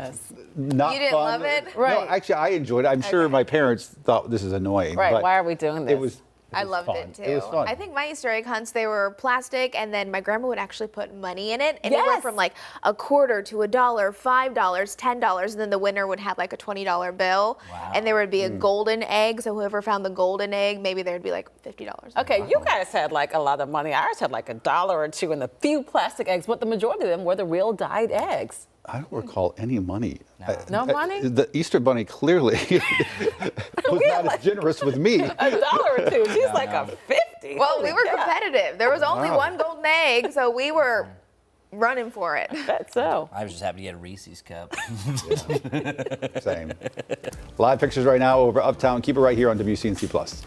not You didn't fun. love it? No, actually, I enjoyed it. I'm sure my parents thought this is annoying. Right, but why are we doing this? I loved fun. it too. It was fun. I think my Easter egg hunts, they were plastic, and then my grandma would actually put money in it, and it went from like a quarter to $1, $5, $10, and then the winner would have like a $20 bill, and there would be a golden egg. So whoever found the golden egg, maybe there'd be like $50. Okay, you guys had like a lot of money. Ours had like $1 or $2 and a few plastic eggs, but the majority of them were the real dyed eggs. I don't recall any money. No money? The Easter Bunny clearly was not as generous with me. $1 or $2. She's like a 50. Well, we were competitive. There was only one golden egg, so we were running for it. That's so. I was just happy to get a Reese's cup. Same. Live pictures right now over Uptown. Keep it right here on WCNC Plus.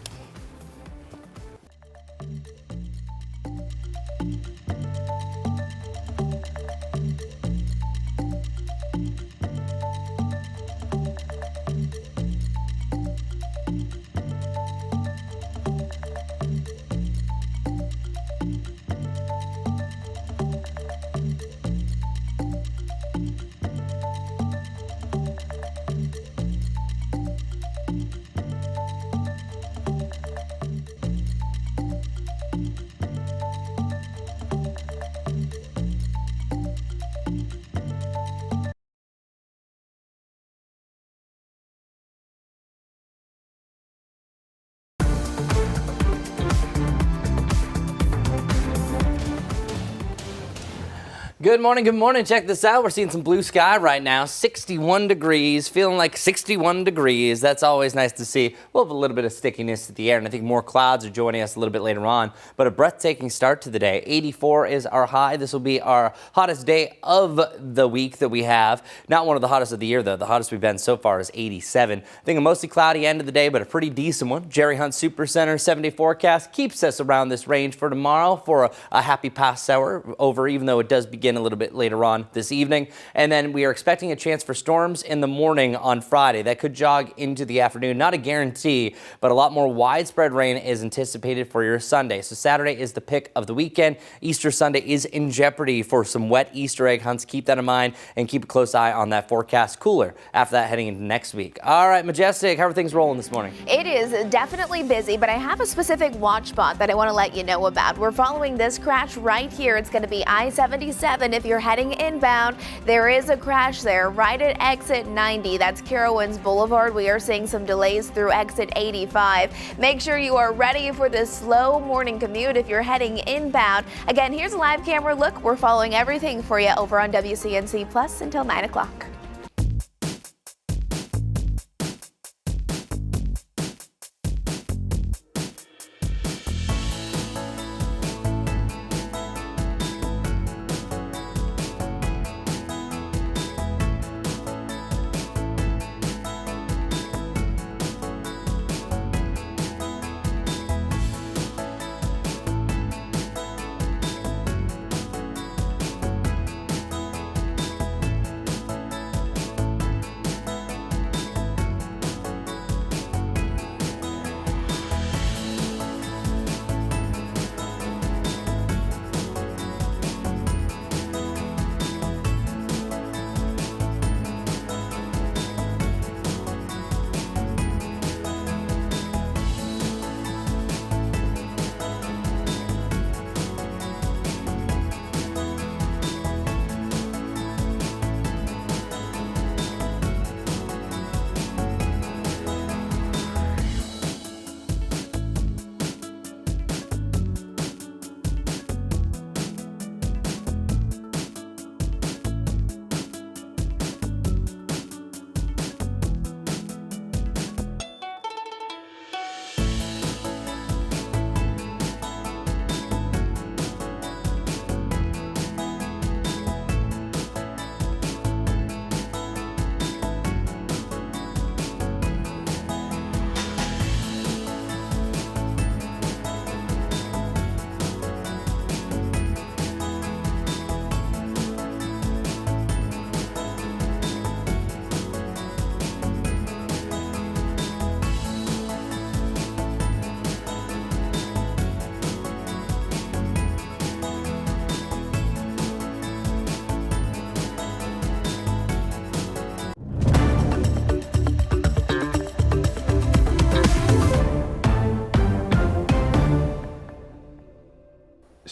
Good morning, good morning. Check this out. We're seeing some blue sky right now. 61 degrees, feeling like 61 degrees. That's always nice to see. We'll have a little bit of stickiness to the air, and I think more clouds are joining us a little bit later on. But a breathtaking start to the day. 84 is our high. This will be our hottest day of the week that we have. Not one of the hottest of the year, though. The hottest we've been so far is 87. I think a mostly cloudy end of the day, but a pretty decent one. Jerry Hunt Super Center 7-day forecast keeps us around this range for tomorrow for a happy past hour over, even though it does begin a little bit later on this evening. And then we are expecting a chance for storms in the morning on Friday. That could jog into the afternoon. Not a guarantee, but a lot more widespread rain is anticipated for your Sunday. So Saturday is the pick of the weekend. Easter Sunday is in jeopardy for some wet Easter egg hunts. Keep that in mind and keep a close eye on that forecast. Cooler after that heading into next week. All right, Majestic, how are things rolling this morning? It is definitely busy, but I have a specific watch spot that I want to let you know about. We're following this crash right here. It's going to be I-77 if you're heading inbound. There is a crash there right at exit 90. That's Carowinds Boulevard. We are seeing some delays through exit 85. Make sure you are ready for this slow morning commute if you're heading inbound. Again, here's a live camera look. We're following everything for you over on WCNC Plus until 9 o'clock.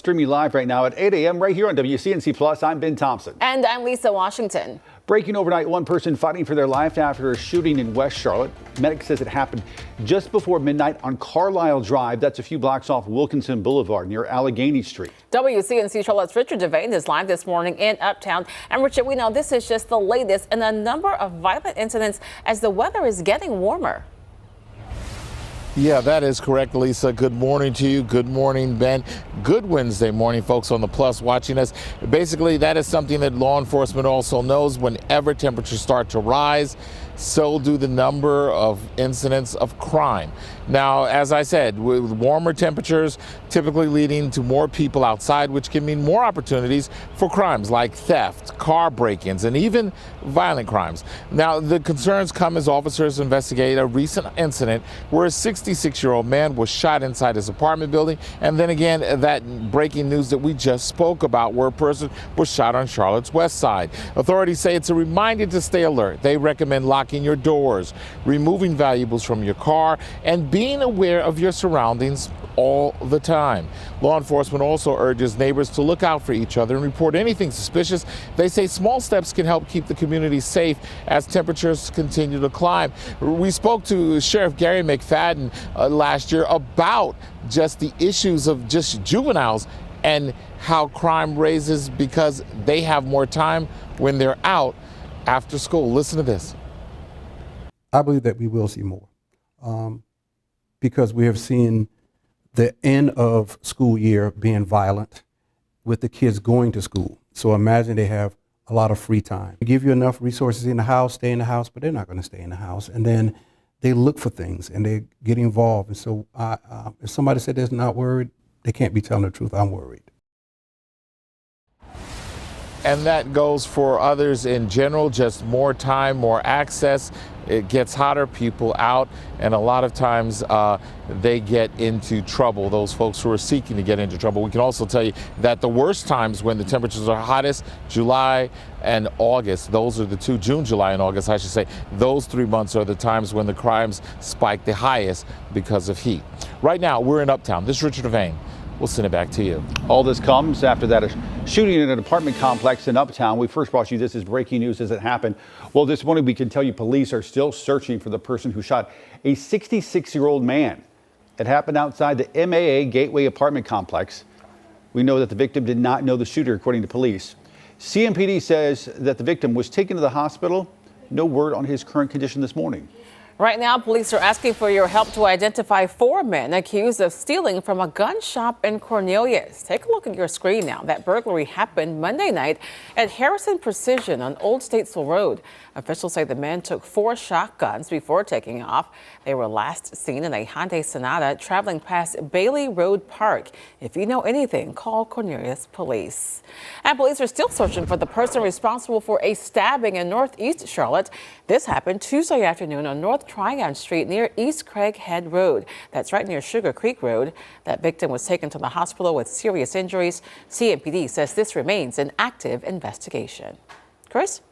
streaming live right now at 8 a.m. right here on WCNC Plus. I'm Ben Thompson. And I'm Lisa Washington. Breaking overnight, one person fighting for their life after a shooting in West Charlotte. Medic says it happened just before midnight on Carlisle Drive. That's a few blocks off Wilkinson Boulevard near Allegheny Street. WCNC Charlotte's Richard Devane is live this morning in Uptown. And Richard, we know this is just the latest in a number of violent incidents as the weather is getting warmer. Yeah, that is correct, Lisa. Good morning to you. Good morning, Ben. Good Wednesday morning, folks on the Plus watching us. Basically, that is something that law enforcement also knows. Whenever temperatures start to rise, so do the number of incidents of crime. Now, as I said, with warmer temperatures typically leading to more people outside, which can mean more opportunities for crimes like theft, car break-ins, and even violent crimes. Now, the concerns come as officers investigate a recent incident where a 66-year-old man was shot inside his apartment building, and then again, that breaking news that we just spoke about where a person was shot on Charlotte's west side. Authorities say it's a reminder to stay alert. They recommend locking your doors, removing valuables from your car, and being aware of your surroundings all the time. Law enforcement also urges neighbors to look out for each other and report anything suspicious. They say small steps can help keep the community safe as temperatures continue to climb. We spoke to Sheriff Gary McFadden last year about just the issues of just juveniles and how crime raises because they have more time when they're out after school. Listen to this. I believe that we will see more because we have seen the end of school year being violent with the kids going to school. So imagine they have a lot of free time. Give you enough resources in the house, stay in the house, but they're not going to stay in the house. And then they look for things and they get involved. And so if somebody said they're not worried, they can't be telling the truth. I'm worried. And that goes for others in general, just more time, more access. It gets hotter, people out, and a lot of times they get into trouble, those folks who are seeking to get into trouble. We can also tell you that the worst times when the temperatures are hottest, July and August, those are the two, June, July, and August, I should say, those 3 months are the times when the crimes spike the highest because of heat. Right now, we're in Uptown. This is Richard Devane. We'll send it back to you. All this comes after that shooting in an apartment complex in Uptown. We first brought you this as breaking news as it happened. Well, this morning we can tell you police are still searching for the person who shot a 66-year-old man. It happened outside the MAA Gateway apartment complex. We know that the victim did not know the shooter, according to police. CMPD says that the victim was taken to the hospital. No word on his current condition this morning. Right now, police are asking for your help to identify 4 men accused of stealing from a gun shop in Cornelius. Take a look at your screen now. That burglary happened Monday night at Harrison Precision on Old Statesville Road. Officials say the men took 4 shotguns before taking off. They were last seen in a Hyundai Sonata traveling past Bailey Road Park. If you know anything, call Cornelius Police. And police are still searching for the person responsible for a stabbing in Northeast Charlotte. This happened Tuesday afternoon on North Tryon Street near East Craighead Road. That's right near Sugar Creek Road. That victim was taken to the hospital with serious injuries. CMPD says this remains an active investigation. Chris?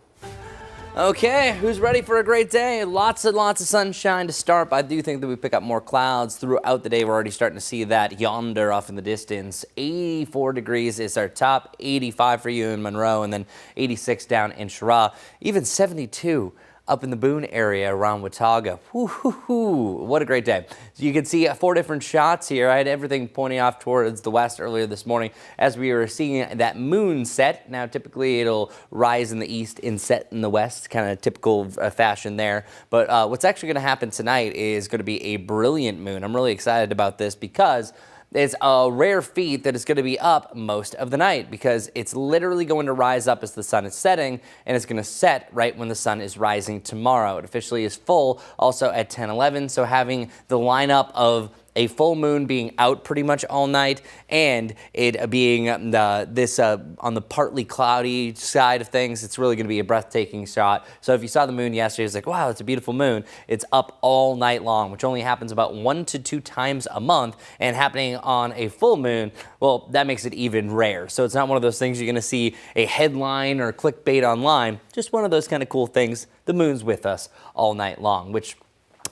Okay, who's ready for a great day? Lots and lots of sunshine to start, but I do think that we pick up more clouds throughout the day. We're already starting to see that yonder off in the distance. 84 degrees is our top, 85 for you in Monroe, and then 86 down in Chirac, even 72 up in the Boone area around Watauga. What a great day. So you can see 4 different shots here. I had everything pointing off towards the west earlier this morning as we were seeing that moon set. Now, typically it'll rise in the east and set in the west, kind of typical fashion there. But what's actually going to happen tonight is going to be a brilliant moon. I'm really excited about this because it's a rare feat that it's going to be up most of the night because it's literally going to rise up as the sun is setting, and it's going to set right when the sun is rising tomorrow. It officially is full also at 10:11, so having the lineup of a full moon being out pretty much all night and it being on the partly cloudy side of things, it's really going to be a breathtaking shot. So if you saw the moon yesterday, it's like, wow, it's a beautiful moon. It's up all night long, which only happens about 1 to 2 times a month, and happening on a full moon, well, that makes it even rare. So it's not one of those things you're going to see a headline or clickbait online, just one of those kind of cool things. The moon's with us all night long, which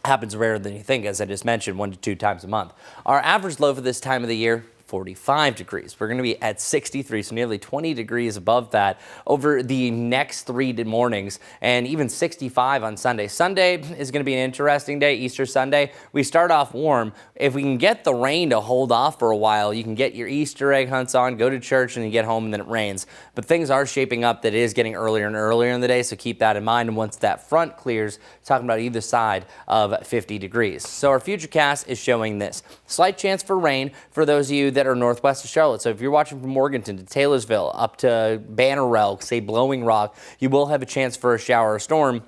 happens rarer than you think, as I just mentioned, 1 to 2 times a month. Our average low for this time of the year, 45 degrees. We're going to be at 63, so nearly 20 degrees above that over the next 3 mornings, and even 65 on Sunday. Sunday is going to be an interesting day, Easter Sunday. We start off warm. If we can get the rain to hold off for a while, you can get your Easter egg hunts on, go to church, and you get home, and then it rains. But things are shaping up that it is getting earlier and earlier in the day, so keep that in mind. And once that front clears, talking about either side of 50 degrees. So our futurecast is showing this. Slight chance for rain for those of you that are northwest of Charlotte. So if you're watching from Morganton to Taylorsville up to Banner Elk, say Blowing Rock, you will have a chance for a shower or storm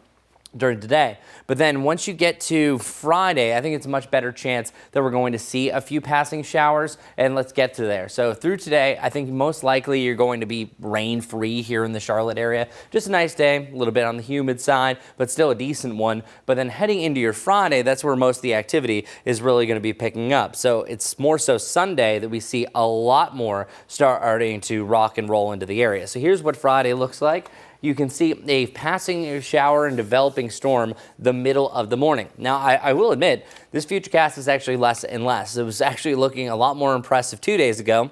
during the day. But then once you get to Friday, I think it's a much better chance that we're going to see a few passing showers, and let's get to there. So through today, I think most likely you're going to be rain-free here in the Charlotte area. Just a nice day, a little bit on the humid side, but still a decent one. But then heading into your Friday, that's where most of the activity is really going to be picking up. So it's more so Sunday that we see a lot more starting to rock and roll into the area. So here's what Friday looks like. You can see a passing shower and developing storm the middle of the morning. Now, I will admit, this futurecast is actually less and less. It was actually looking a lot more impressive 2 days ago,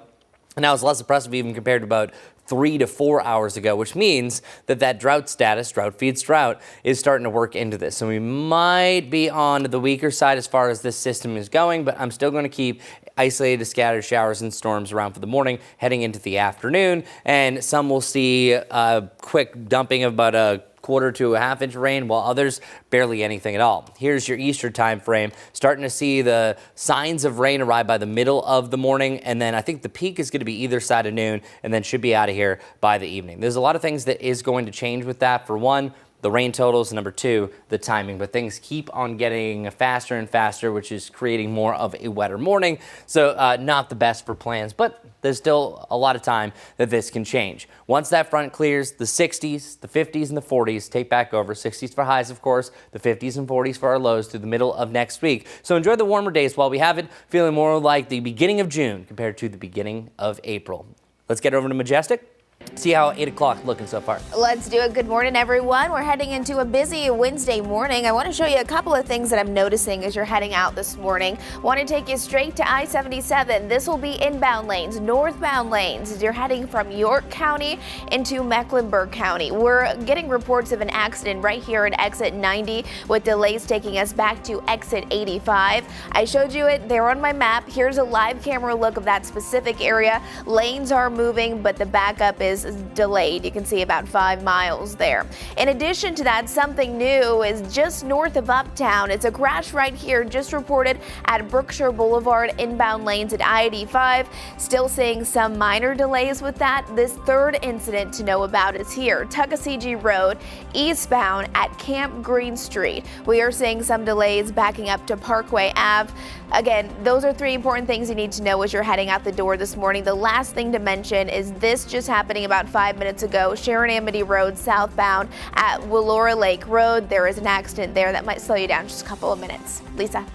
and now it's less impressive even compared to about 3 to 4 hours ago, which means that drought status, drought feeds drought, is starting to work into this. So we might be on the weaker side as far as this system is going, but I'm still going to keep isolated scattered showers and storms around for the morning heading into the afternoon, and some will see a quick dumping of about a quarter to a half inch of rain, while others barely anything at all. Here's your Easter time frame. Starting to see the signs of rain arrive by the middle of the morning, and then I think the peak is going to be either side of noon, and then should be out of here by the evening. There's a lot of things that is going to change with that. For one, the rain totals, number two, the timing, but things keep on getting faster and faster, which is creating more of a wetter morning. So not the best for plans, but there's still a lot of time that this can change. Once that front clears, the 60s, the 50s, and the 40s take back over. 60s for highs, of course, the 50s and 40s for our lows through the middle of next week. So enjoy the warmer days while we have it, feeling more like the beginning of June compared to the beginning of April. Let's get over to Majestic. See how 8 o'clock looking so far. Let's do it. Good morning, everyone. We're heading into a busy Wednesday morning. I want to show you a couple of things that I'm noticing as you're heading out this morning. Want to take you straight to I-77. This will be inbound lanes, northbound lanes as you're heading from York County into Mecklenburg County. We're getting reports of an accident right here at exit 90 with delays taking us back to exit 85. I showed you it there on my map. Here's a live camera look of that specific area. Lanes are moving, but the backup is delayed. You can see about 5 miles there. In addition to that, something new is just north of Uptown. It's a crash right here, just reported at Brookshire Boulevard, inbound lanes at I-85. Still seeing some minor delays with that. This third incident to know about is here, Tuckasegee Road, eastbound at Camp Green Street. We are seeing some delays backing up to Parkway Ave. Again, those are 3 important things you need to know as you're heading out the door this morning. The last thing to mention is this just happening about 5 minutes ago. Sharon Amity Road southbound at Willora Lake Road. There is an accident there that might slow you down just a couple of minutes. Lisa.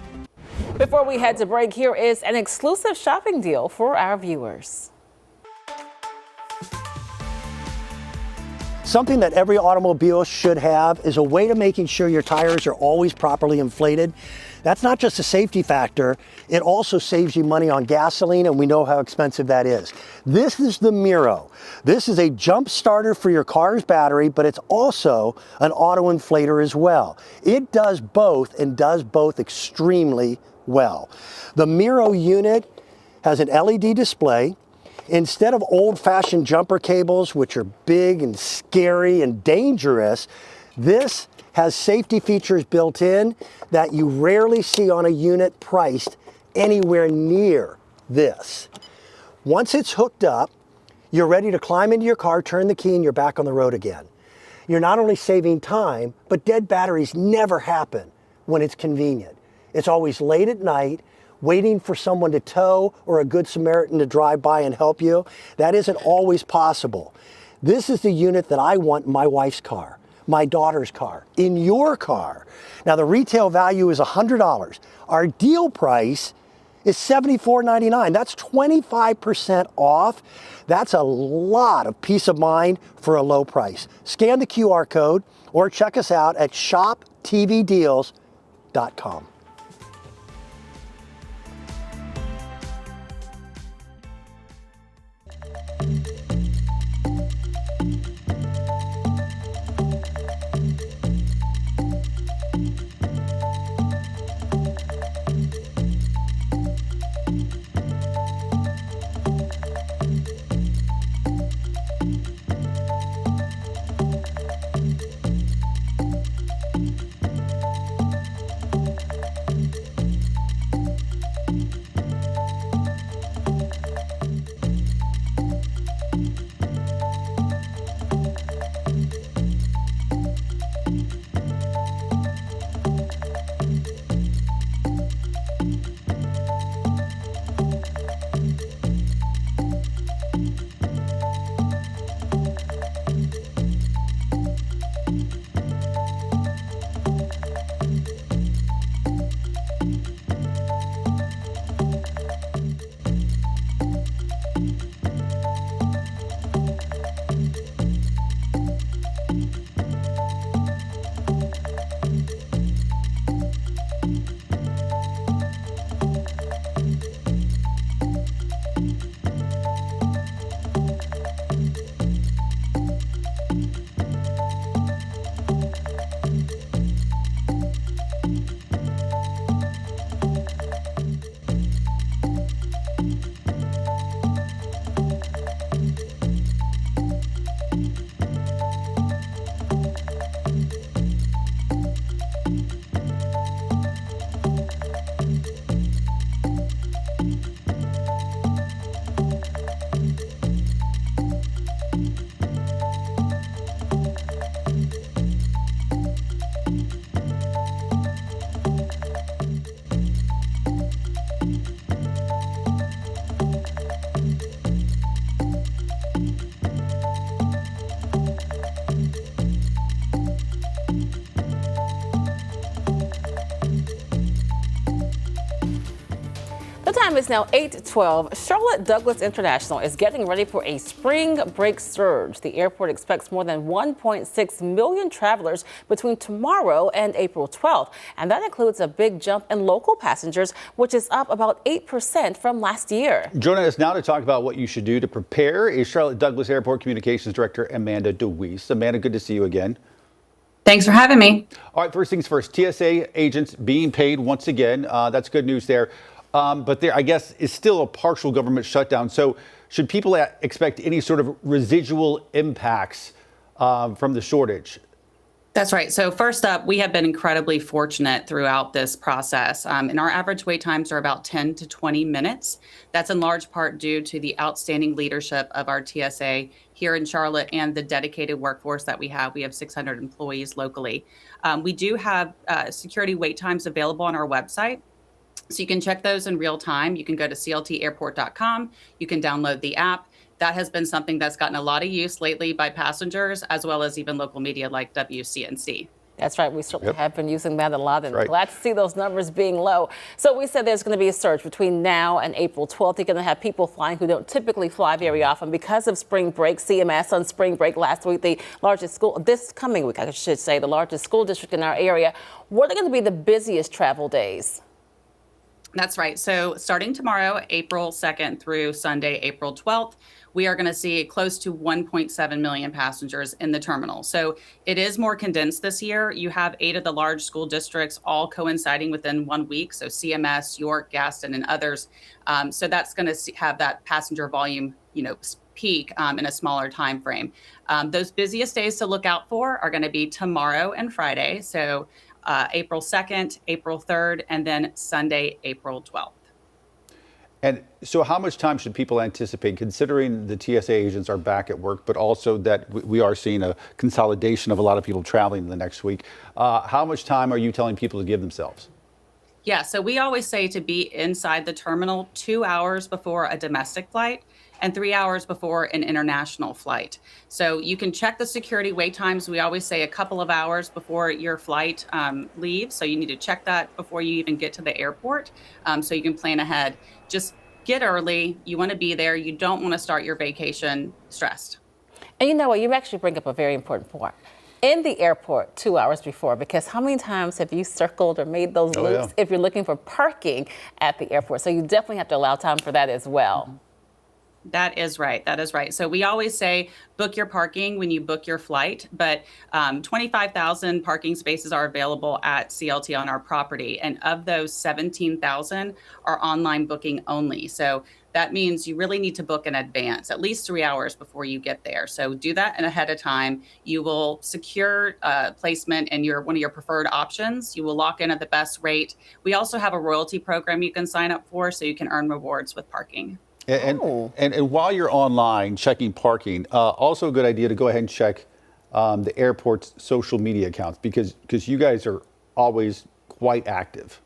Before we head to break, here is an exclusive shopping deal for our viewers. Something that every automobile should have is a way to making sure your tires are always properly inflated. That's not just a safety factor, it also saves you money on gasoline, and we know how expensive that is. This is the Miro. This is a jump starter for your car's battery, but it's also an auto inflator as well. It does both and does both extremely well. The Miro unit has an LED display. Instead of old-fashioned jumper cables, which are big and scary and dangerous, this has safety features built in that you rarely see on a unit priced anywhere near this. Once it's hooked up, you're ready to climb into your car, turn the key, and you're back on the road again. You're not only saving time, but dead batteries never happen when it's convenient. It's always late at night, waiting for someone to tow or a good Samaritan to drive by and help you. That isn't always possible. This is the unit that I want in my wife's car, my daughter's car, in your car. Now the retail value is $100. Our deal price is $74.99. That's 25% off. That's a lot of peace of mind for a low price. Scan the QR code or check us out at shoptvdeals.com. time is now 8:12. Charlotte Douglas International is getting ready for a spring break surge. The airport expects more than 1.6 million travelers between tomorrow and April 12th. And that includes a big jump in local passengers, which is up about 8% from last year. Joining us now to talk about what you should do to prepare is Charlotte Douglas Airport Communications Director Amanda DeWeese. Amanda, good to see you again. Thanks for having me. All right, first things first, TSA agents being paid once again. That's good news there. But there, I guess, is still a partial government shutdown. So should people expect any sort of residual impacts from the shortage? That's right. So first up, we have been incredibly fortunate throughout this process. And our average wait times are about 10 to 20 minutes. That's in large part due to the outstanding leadership of our TSA here in Charlotte and the dedicated workforce that we have. We have 600 employees locally. We do have security wait times available on our website. So you can check those in real time. You can go to cltairport.com. You can download the app. That has been something that's gotten a lot of use lately by passengers, as well as even local media like WCNC. That's right. We certainly have been using that a lot, and glad to see those numbers being low. So we said there's going to be a surge between now and April 12th. You're going to have people flying who don't typically fly very often because of spring break. CMS on spring break last week, the largest school, this coming week, I should say, the largest school district in our area. What are going to be the busiest travel days? That's right. So starting tomorrow, April 2nd through Sunday, April 12th, we are going to see close to 1.7 million passengers in the terminal. So it is more condensed this year. You have 8 of the large school districts all coinciding within 1 week. So CMS, York, Gaston, and others. So that's going to have that passenger volume, peak in a smaller time frame. Those busiest days to look out for are going to be tomorrow and Friday. So April 2nd, April 3rd, and then Sunday, April 12th. And so how much time should people anticipate, considering the TSA agents are back at work, but also that we are seeing a consolidation of a lot of people traveling in the next week? How much time are you telling people to give themselves? Yeah, so we always say to be inside the terminal 2 hours before a domestic flight and 3 hours before an international flight. So you can check the security wait times. We always say a couple of hours before your flight leaves. So you need to check that before you even get to the airport, so you can plan ahead. Just get early. You want to be there. You don't want to start your vacation stressed. And you know what? You actually bring up a very important point. In the airport 2 hours before, because how many times have you circled or made those loops if you're looking for parking at the airport? So you definitely have to allow time for that as well. That is right. That is right. So we always say book your parking when you book your flight, but 25,000 parking spaces are available at CLT on our property. And of those, 17,000 are online booking only. So that means you really need to book in advance, at least 3 hours before you get there. So do that ahead of time. You will secure placement in one of your preferred options. You will lock in at the best rate. We also have a royalty program you can sign up for, so you can earn rewards with parking. And while you're online checking parking, also a good idea to go ahead and check the airport's social media accounts, because you guys are always quite active.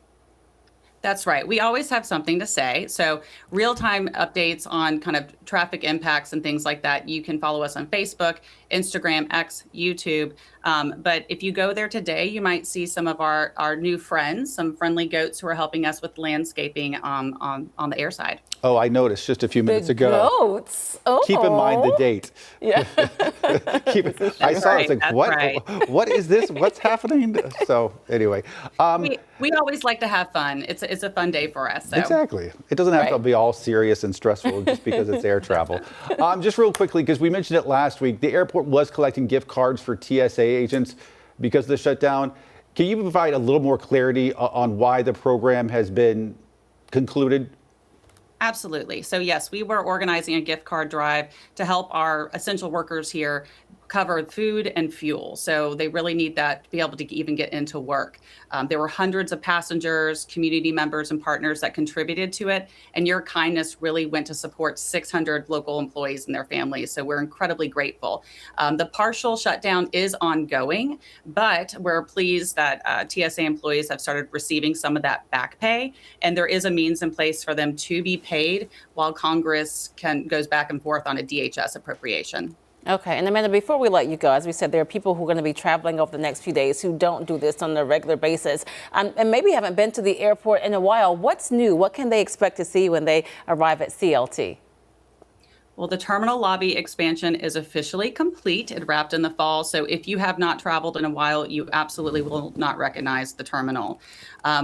That's right. We always have something to say. So real-time updates on kind of traffic impacts and things like that. You can follow us on Facebook, Instagram, X, YouTube. But if you go there today, you might see some of our new friends, some friendly goats who are helping us with landscaping on the air side. Oh, I noticed just a few minutes ago. Goats. Oh. Keep in mind the date. Yeah. I saw it. Like, what? What is this? What's happening? So anyway, we always like to have fun. It's a fun day for us. So. Exactly. It doesn't have to be all serious and stressful just because it's air travel. Just real quickly, because we mentioned it last week, the airport was collecting gift cards for TSA agents because of the shutdown. Can you provide a little more clarity on why the program has been concluded? Absolutely. So yes, we were organizing a gift card drive to help our essential workers here cover food and fuel. So they really need that to be able to even get into work. There were hundreds of passengers, community members, and partners that contributed to it. And your kindness really went to support 600 local employees and their families. So we're incredibly grateful. The partial shutdown is ongoing, but we're pleased that TSA employees have started receiving some of that back pay. And there is a means in place for them to be paid while Congress goes back and forth on a DHS appropriation. Okay, and Amanda, before we let you go, as we said, there are people who are going to be traveling over the next few days who don't do this on a regular basis and maybe haven't been to the airport in a while. What's new? What can they expect to see when they arrive at CLT? Well, the terminal lobby expansion is officially complete. It wrapped in the fall. So if you have not traveled in a while, you absolutely will not recognize the terminal.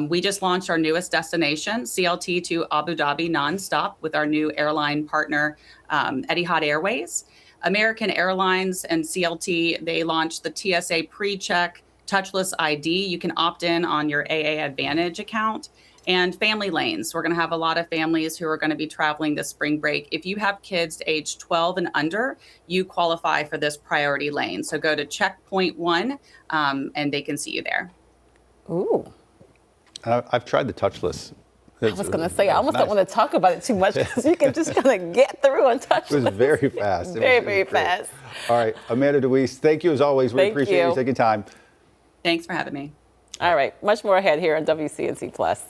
We just launched our newest destination, CLT to Abu Dhabi nonstop, with our new airline partner, Etihad Airways. American Airlines and CLT, they launched the TSA pre-check touchless ID. You can opt in on your AA Advantage account. And family lanes. We're going to have a lot of families who are going to be traveling this spring break. If you have kids aged 12 and under, you qualify for this priority lane. So go to checkpoint 1 and they can see you there. Ooh. I've tried the touchless. I was going to say, I almost don't want to talk about it too much because you can just kind of get through on touchless. It was very fast. Very fast. All right, Amanda DeWeese, thank you as always. We appreciate you taking time. Thanks for having me. All right, much more ahead here on WCNC Plus.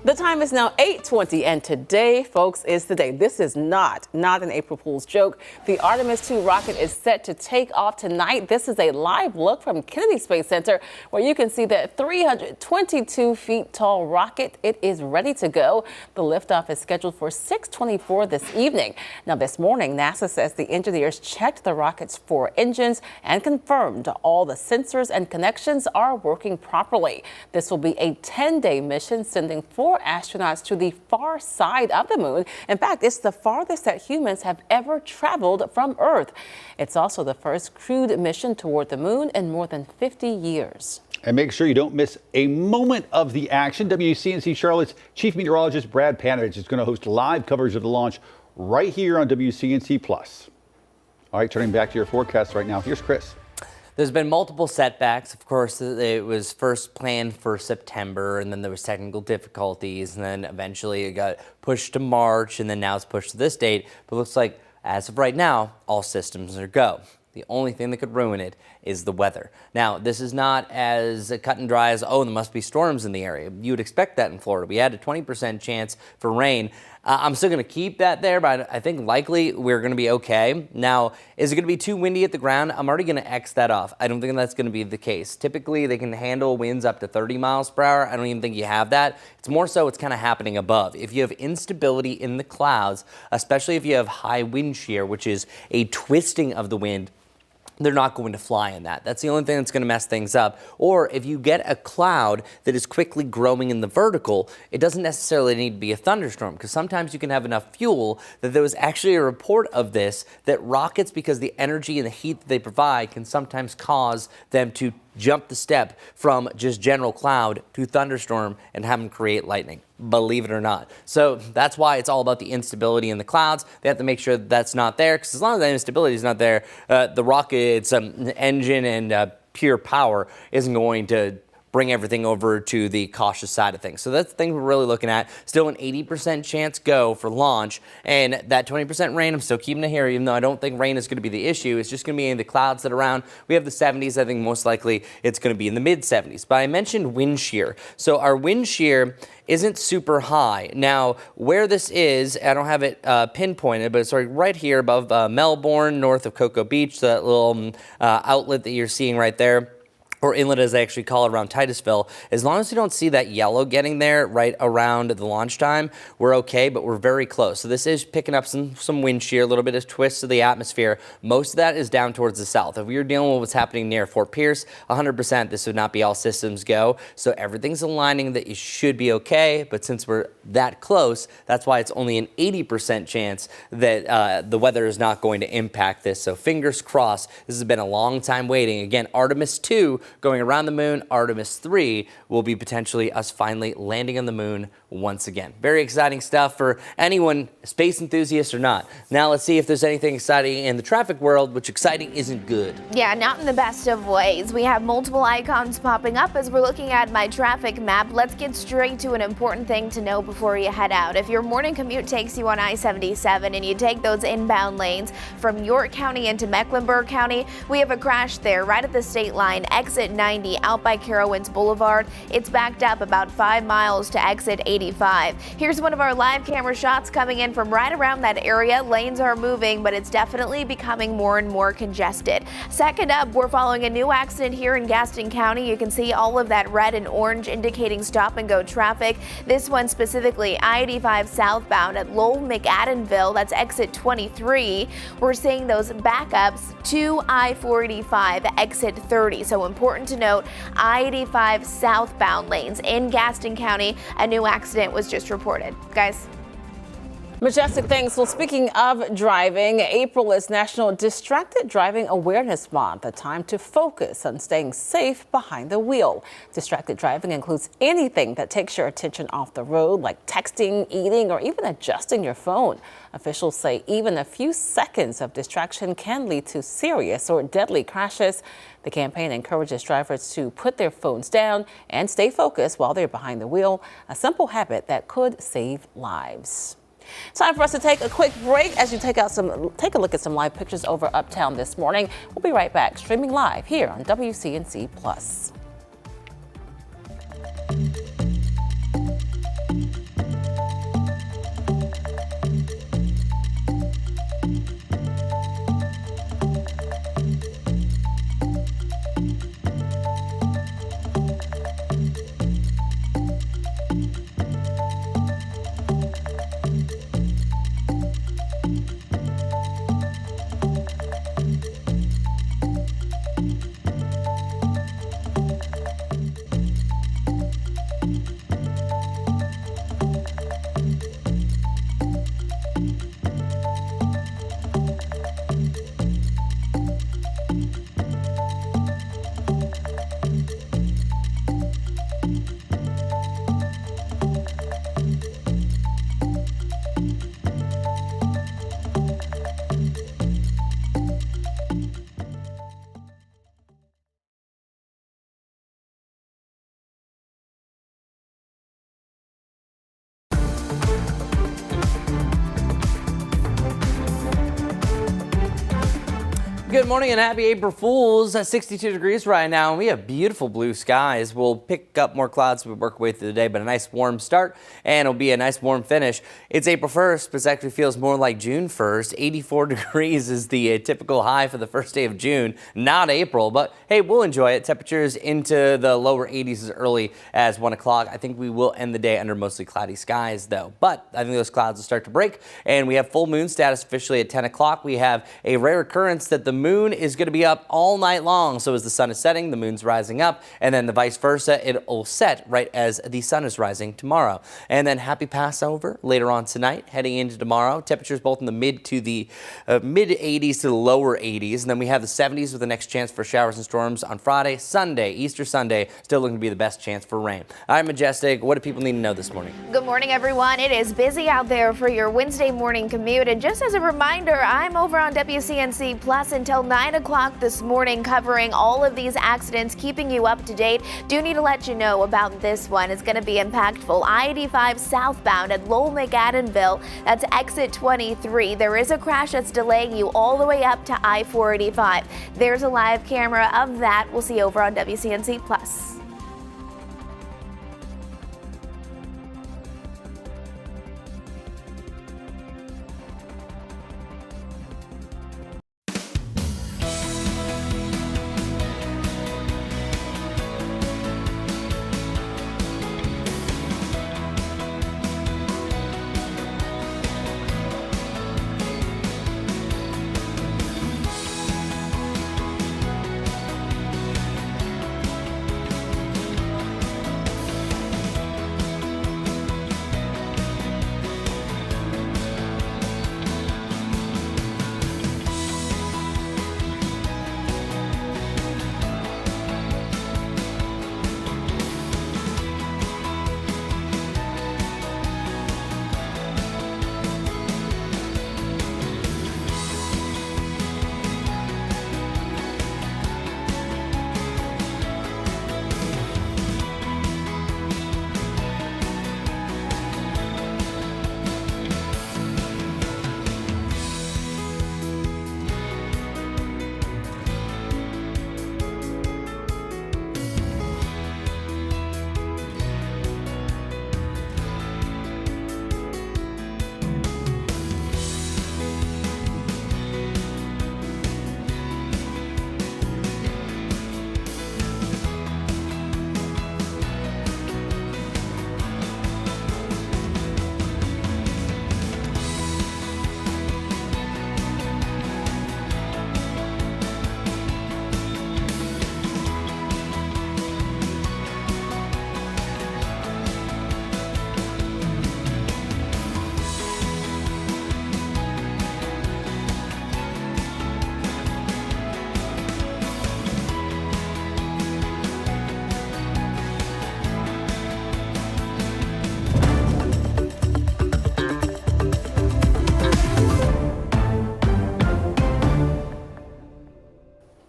The time is now 8:20, and today, folks, is the day. This is not an April Fool's joke. The Artemis II rocket is set to take off tonight. This is a live look from Kennedy Space Center, where you can see that 322 feet tall rocket. It is ready to go. The liftoff is scheduled for 6:24 this evening. Now, this morning, NASA says the engineers checked the rocket's 4 engines and confirmed all the sensors and connections are working properly. This will be a 10-day mission, sending 4 astronauts to the far side of the moon. In fact, it's the farthest that humans have ever traveled from Earth. It's also the first crewed mission toward the moon in more than 50 years. And make sure you don't miss a moment of the action. WCNC Charlotte's Chief Meteorologist Brad Panavich is going to host live coverage of the launch right here on WCNC Plus. All right, turning back to your forecast right now. Here's Chris. There's been multiple setbacks. Of course, it was first planned for September, and then there was technical difficulties, and then eventually it got pushed to March, and then now it's pushed to this date. But it looks like, as of right now, all systems are go. The only thing that could ruin it is the weather. Now, this is not as cut and dry as, oh, there must be storms in the area. You would expect that in Florida. We had a 20% chance for rain. I'm still going to keep that there, but I think likely we're going to be okay. Now, is it going to be too windy at the ground? I'm already going to X that off. I don't think that's going to be the case. Typically, they can handle winds up to 30 miles per hour. I don't even think you have that. It's more so it's kind of happening above. If you have instability in the clouds, especially if you have high wind shear, which is a twisting of the wind, they're not going to fly in that. That's the only thing that's going to mess things up. Or if you get a cloud that is quickly growing in the vertical, it doesn't necessarily need to be a thunderstorm, because sometimes you can have enough fuel that there was actually a report of this, that rockets, because the energy and the heat that they provide, can sometimes cause them to jump the step from just general cloud to thunderstorm and have them create lightning, believe it or not. So that's why it's all about the instability in the clouds. They have to make sure that that's not there, because as long as that instability is not there, the rocket's engine and pure power isn't going to bring everything over to the cautious side of things. So that's the thing we're really looking at. Still an 80% chance go for launch, and that 20% rain, I'm still keeping it here, even though I don't think rain is going to be the issue. It's just going to be in the clouds that are around. We have the 70s. I think most likely it's going to be in the mid 70s. But I mentioned wind shear. So our wind shear isn't super high. Now, where this is, I don't have it pinpointed, but it's right here above Melbourne, north of Cocoa Beach, that little outlet that you're seeing right there, or inlet as they actually call it, around Titusville. As long as we don't see that yellow getting there right around the launch time, we're okay, but we're very close. So this is picking up some wind shear, a little bit of twists of the atmosphere. Most of that is down towards the south. If we were dealing with what's happening near Fort Pierce, 100% this would not be all systems go. So everything's aligning that you should be okay, but since we're that close, that's why it's only an 80% chance that the weather is not going to impact this. So fingers crossed. This has been a long time waiting. Again, Artemis 2 going around the moon. Artemis 3 will be potentially us finally landing on the moon once again. Very exciting stuff for anyone, space enthusiast or not. Now let's see if there's anything exciting in the traffic world, which exciting isn't good. Yeah, not in the best of ways. We have multiple icons popping up as we're looking at my traffic map. Let's get straight to an important thing to know before you head out. If your morning commute takes you on I-77 and you take those inbound lanes from York County into Mecklenburg County, we have a crash there right at the state line, exit 90 out by Carowinds Boulevard. It's backed up about 5 miles to exit 85. Here's one of our live camera shots coming in from right around that area. Lanes are moving, but it's definitely becoming more and more congested. Second up, we're following a new accident here in Gaston County. You can see all of that red and orange indicating stop and go traffic. This one specifically I-85 southbound at Lowell McAdenville. That's exit 23. We're seeing those backups to I-485 exit 30. So important to note, I-85 southbound lanes in Gaston County. A new accident was just reported. Guys. Majestic, thanks. Well, speaking of driving, April is National Distracted Driving Awareness Month, a time to focus on staying safe behind the wheel. Distracted driving includes anything that takes your attention off the road, like texting, eating, or even adjusting your phone. Officials say even a few seconds of distraction can lead to serious or deadly crashes. The campaign encourages drivers to put their phones down and stay focused while they're behind the wheel, a simple habit that could save lives. Time for us to take a quick break as you take a look at some live pictures over uptown this morning. We'll be right back, streaming live here on WCNC Plus. Good morning and happy April Fools. 62 degrees right now, and we have beautiful blue skies. We'll pick up more clouds as we work our way through the day, but a nice warm start, and it'll be a nice warm finish. It's April 1st, but it actually feels more like June 1st. 84 degrees is the typical high for the first day of June, not April, but hey, we'll enjoy it. Temperatures into the lower 80s as early as 1 o'clock. I think we will end the day under mostly cloudy skies, though, but I think those clouds will start to break, and we have full moon status officially at 10 o'clock. We have a rare occurrence that the moon is going to be up all night long. So as the sun is setting, the moon's rising up, and then the vice versa. It'll set right as the sun is rising tomorrow. And then happy Passover later on tonight, heading into tomorrow. Temperatures both in the mid 80s to the lower 80s. And then we have the 70s with the next chance for showers and storms on Friday. Sunday, Easter Sunday, still looking to be the best chance for rain. All right, Majestic, what do people need to know this morning? Good morning, everyone. It is busy out there for your Wednesday morning commute. And just as a reminder, I'm over on WCNC Plus until 9 o'clock this morning, covering all of these accidents, keeping you up to date. Do need to let you know about this one. It's going to be impactful. I-85 southbound at Lowell McAdenville. That's exit 23. There is a crash that's delaying you all the way up to I-485. There's a live camera of that. We'll see you over on WCNC Plus.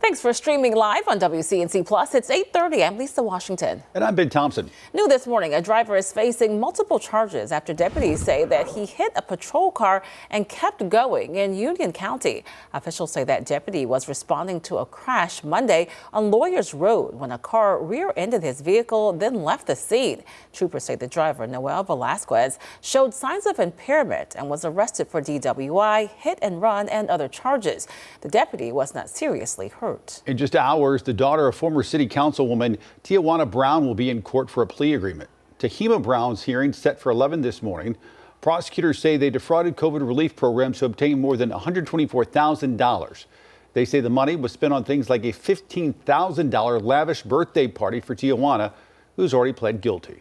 Thanks for streaming live on WCNC Plus. It's 8:30. I'm Lisa Washington. And I'm Ben Thompson. New this morning, a driver is facing multiple charges after deputies say that he hit a patrol car and kept going in Union County. Officials say that deputy was responding to a crash Monday on Lawyers Road when a car rear-ended his vehicle, then left the scene. Troopers say the driver, Noel Velasquez, showed signs of impairment and was arrested for DWI, hit and run, and other charges. The deputy was not seriously hurt. In just hours, the daughter of former city councilwoman Tijuana Brown will be in court for a plea agreement. Tahima Brown's hearing set for 11 this morning. Prosecutors say they defrauded COVID relief programs to obtain more than $124,000. They say the money was spent on things like a $15,000 lavish birthday party for Tijuana, who's already pled guilty.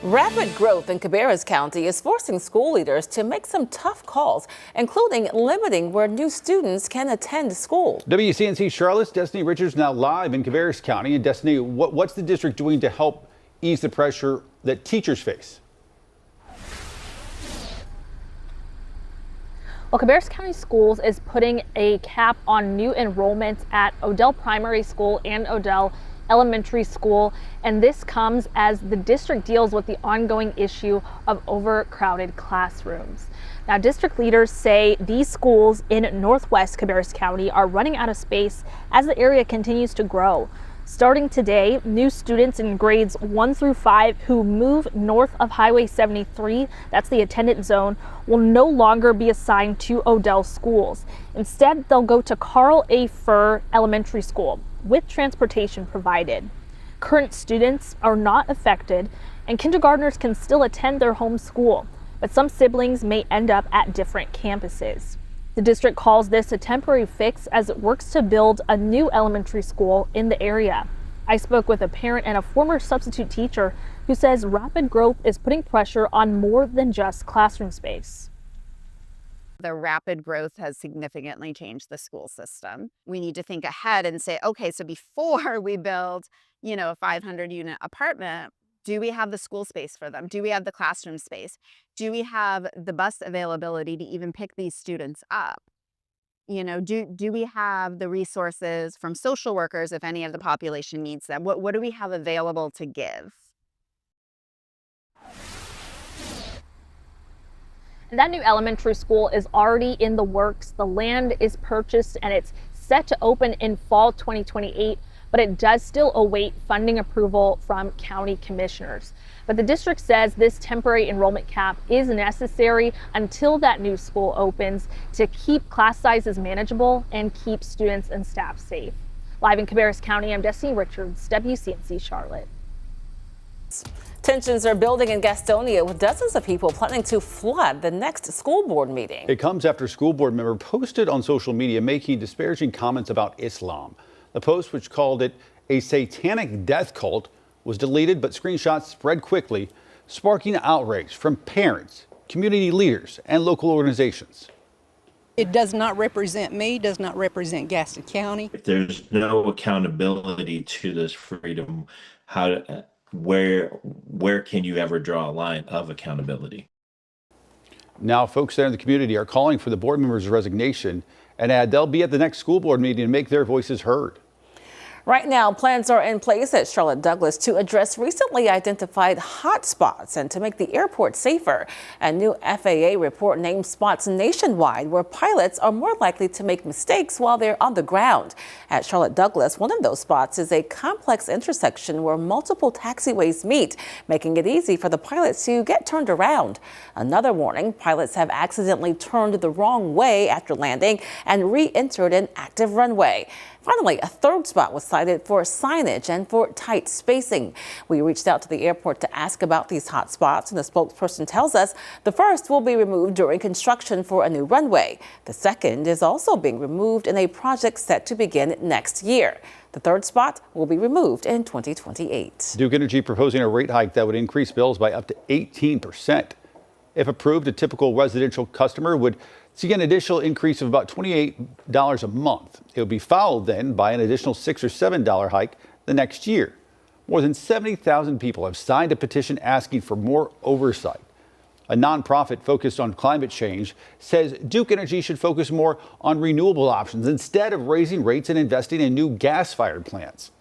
Rapid growth in Cabarrus County is forcing school leaders to make some tough calls, including limiting where new students can attend school. WCNC Charlotte's Destiny Richards now live in Cabarrus County. And Destiny, what's the district doing to help ease the pressure that teachers face? Well, Cabarrus County Schools is putting a cap on new enrollments at Odell Primary School and Odell Elementary School, and this comes as the district deals with the ongoing issue of overcrowded classrooms. Now, district leaders say these schools in northwest Cabarrus County are running out of space as the area continues to grow. Starting today, new students in grades 1 through 5 who move north of Highway 73, that's the attendance zone, will no longer be assigned to Odell schools. Instead, they'll go to Carl A. Furr Elementary School with transportation provided. Current students are not affected, and kindergartners can still attend their home school, but some siblings may end up at different campuses. The district calls this a temporary fix as it works to build a new elementary school in the area. I spoke with a parent and a former substitute teacher who says rapid growth is putting pressure on more than just classroom space. The rapid growth has significantly changed the school system. We need to think ahead and say, okay, so before we build, a 500-unit apartment, do we have the school space for them? Do we have the classroom space? Do we have the bus availability to even pick these students up? Do we have the resources from social workers if any of the population needs them? What do we have available to give? That new elementary school is already in the works. The land is purchased and it's set to open in fall 2028. But it does still await funding approval from county commissioners. But the district says this temporary enrollment cap is necessary until that new school opens to keep class sizes manageable and keep students and staff safe. Live in Cabarrus County, I'm Destiny Richards, WCNC Charlotte. Tensions are building in Gastonia with dozens of people planning to flood the next school board meeting. It comes after a school board member posted on social media making disparaging comments about Islam. The post, which called it a satanic death cult, was deleted, but screenshots spread quickly, sparking outrage from parents, community leaders, and local organizations. It does not represent me, does not represent Gaston County. If there's no accountability to this freedom, where can you ever draw a line of accountability? Now, folks there in the community are calling for the board member's resignation and add they'll be at the next school board meeting to make their voices heard. Right now, plans are in place at Charlotte Douglas to address recently identified hot spots and to make the airport safer. A new FAA report names spots nationwide where pilots are more likely to make mistakes while they're on the ground. At Charlotte Douglas, one of those spots is a complex intersection where multiple taxiways meet, making it easy for the pilots to get turned around. Another warning, pilots have accidentally turned the wrong way after landing and re-entered an active runway. Finally, a third spot was cited for signage and for tight spacing. We reached out to the airport to ask about these hot spots, and the spokesperson tells us the first will be removed during construction for a new runway. The second is also being removed in a project set to begin next year. The third spot will be removed in 2028. Duke Energy proposing a rate hike that would increase bills by up to 18%. If approved, a typical residential customer would see an additional increase of about $28 a month. It would be followed then by an additional $6 or $7 hike the next year. More than 70,000 people have signed a petition asking for more oversight. A nonprofit focused on climate change says Duke Energy should focus more on renewable options instead of raising rates and investing in new gas-fired plants.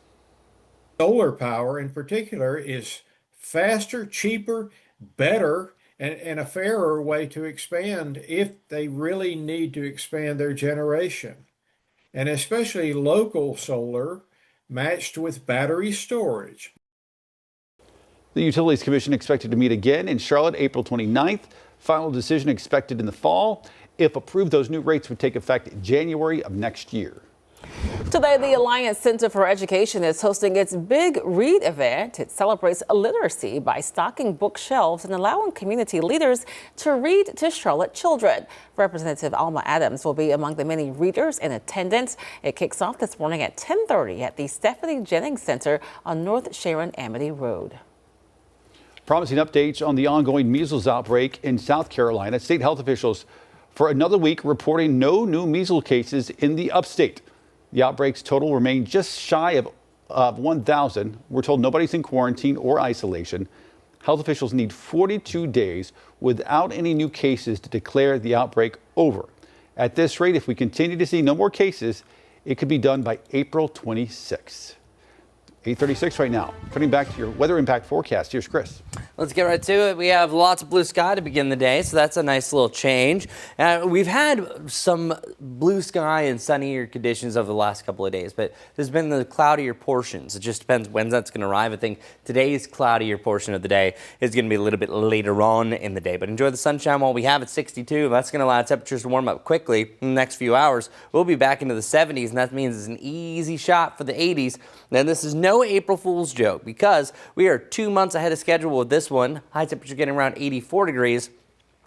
Solar power in particular is faster, cheaper, better, and a fairer way to expand if they really need to expand their generation. And especially local solar matched with battery storage. The Utilities Commission expected to meet again in Charlotte April 29th. Final decision expected in the fall. If approved, those new rates would take effect January of next year. Today, the Alliance Center for Education is hosting its Big Read event. It celebrates literacy by stocking bookshelves and allowing community leaders to read to Charlotte children. Representative Alma Adams will be among the many readers in attendance. It kicks off this morning at 10:30 at the Stephanie Jennings Center on North Sharon Amity Road. Promising updates on the ongoing measles outbreak in South Carolina. State health officials for another week reporting no new measles cases in the upstate. The outbreak's total remained just shy of 1,000. We're told nobody's in quarantine or isolation. Health officials need 42 days without any new cases to declare the outbreak over. At this rate, if we continue to see no more cases, it could be done by April 26. 8:36 right now. Turning back to your weather impact forecast. Here's Chris. Let's get right to it. We have lots of blue sky to begin the day, so that's a nice little change. We've had some blue sky and sunnier conditions over the last couple of days, but there's been the cloudier portions. It just depends when that's going to arrive. I think today's cloudier portion of the day is going to be a little bit later on in the day, but enjoy the sunshine while we have it. 62. That's going to allow temperatures to warm up quickly in the next few hours. We'll be back into the 70s, and that means it's an easy shot for the 80s. And this is no April Fool's joke because we are 2 months ahead of schedule with this one. High temperature getting around 84 degrees.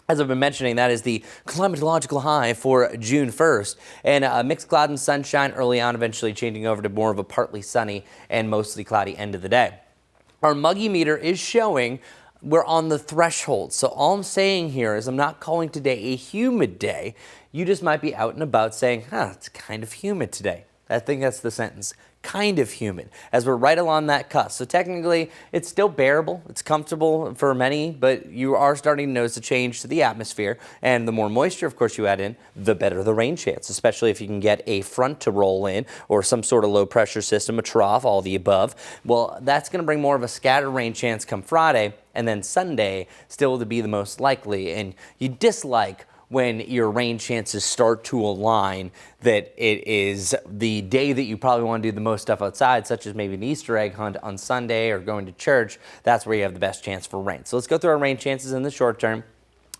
As I've been mentioning, that is the climatological high for June 1st. And mixed cloud and sunshine early on, eventually changing over to more of a partly sunny and mostly cloudy end of the day. Our muggy meter is showing we're on the threshold. So all I'm saying here is I'm not calling today a humid day. You just might be out and about saying, it's kind of humid today. I think that's the sentence. Kind of humid, as we're right along that cusp. So technically, it's still bearable. It's comfortable for many, but you are starting to notice a change to the atmosphere. And the more moisture, of course, you add in, the better the rain chance, especially if you can get a front to roll in or some sort of low pressure system, a trough, all the above. Well, that's going to bring more of a scattered rain chance come Friday, and then Sunday still to be the most likely. And you dislike when your rain chances start to align, that it is the day that you probably want to do the most stuff outside, such as maybe an Easter egg hunt on Sunday or going to church. That's where you have the best chance for rain. So let's go through our rain chances in the short term.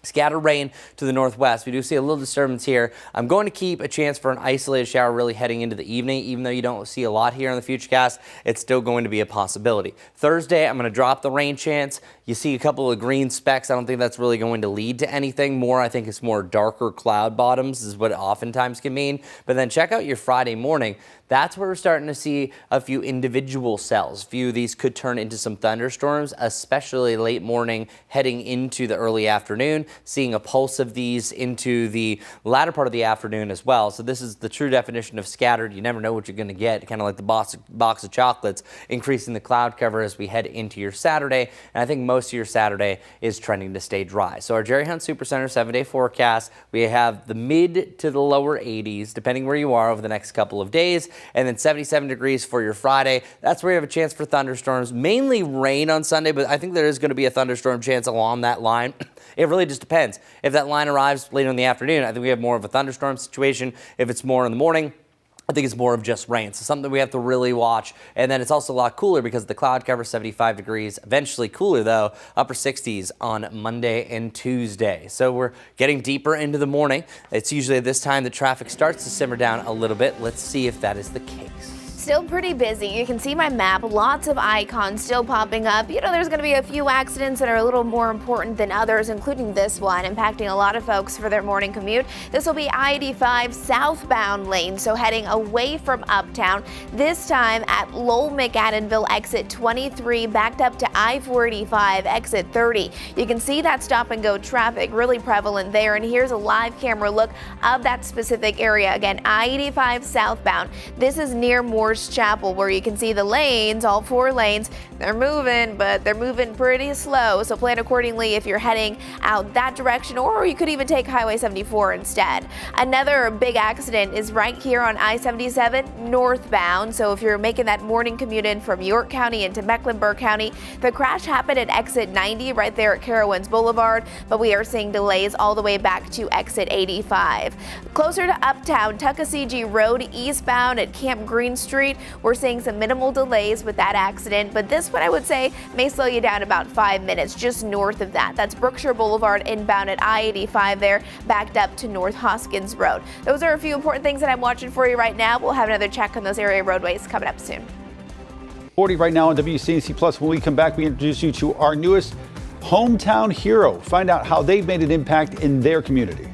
Scattered rain to the northwest. We do see a little disturbance here. I'm going to keep a chance for an isolated shower really heading into the evening. Even though you don't see a lot here in the Futurecast, it's still going to be a possibility. Thursday, I'm going to drop the rain chance. You see a couple of green specks. I don't think that's really going to lead to anything more. I think it's more darker cloud bottoms is what it oftentimes can mean. But then check out your Friday morning. That's where we're starting to see a few individual cells. A few of these could turn into some thunderstorms, especially late morning heading into the early afternoon, seeing a pulse of these into the latter part of the afternoon as well. So this is the true definition of scattered. You never know what you're going to get, kind of like the box of chocolates, increasing the cloud cover as we head into your Saturday. And I think most of your Saturday is trending to stay dry. So our Jerry Hunt Supercenter 7-day forecast, we have the mid to the lower 80s, depending where you are over the next couple of days. And then 77 degrees for your Friday. That's where you have a chance for thunderstorms, mainly rain on Sunday, but I think there is going to be a thunderstorm chance along that line. It really just depends. If that line arrives later in the afternoon, I think we have more of a thunderstorm situation. If it's more in the morning, I think it's more of just rain. So something we have to really watch. And then it's also a lot cooler because the cloud cover 75 degrees, eventually cooler though, upper 60s on Monday and Tuesday. So we're getting deeper into the morning. It's usually at this time that traffic starts to simmer down a little bit. Let's see if that is the case. Still pretty busy. You can see my map, lots of icons still popping up. You know, there's going to be a few accidents that are a little more important than others, including this one, impacting a lot of folks for their morning commute. This will be I-85 southbound lane, so heading away from Uptown, this time at Lowell McAdenville exit 23, backed up to I-485 exit 30. You can see that stop and go traffic really prevalent there, and here's a live camera look of that specific area. Again, I-85 southbound. This is near Moore's Chapel, where you can see the lanes, all 4 lanes, they're moving, but they're moving pretty slow. So plan accordingly if you're heading out that direction, or you could even take Highway 74 instead. Another big accident is right here on I-77 northbound. So if you're making that morning commute in from York County into Mecklenburg County, the crash happened at exit 90 right there at Carowinds Boulevard, but we are seeing delays all the way back to exit 85. Closer to Uptown, Tuckasegee Road eastbound at Camp Green Street, we're seeing some minimal delays with that accident, but this one I would say may slow you down about 5 minutes just north of that. That's Brookshire Boulevard inbound at I-85 there, backed up to North Hoskins Road. Those are a few important things that I'm watching for you right now. We'll have another check on those area roadways coming up soon. 40 right now on WCNC Plus. When we come back, we introduce you to our newest hometown hero. Find out how they've made an impact in their community.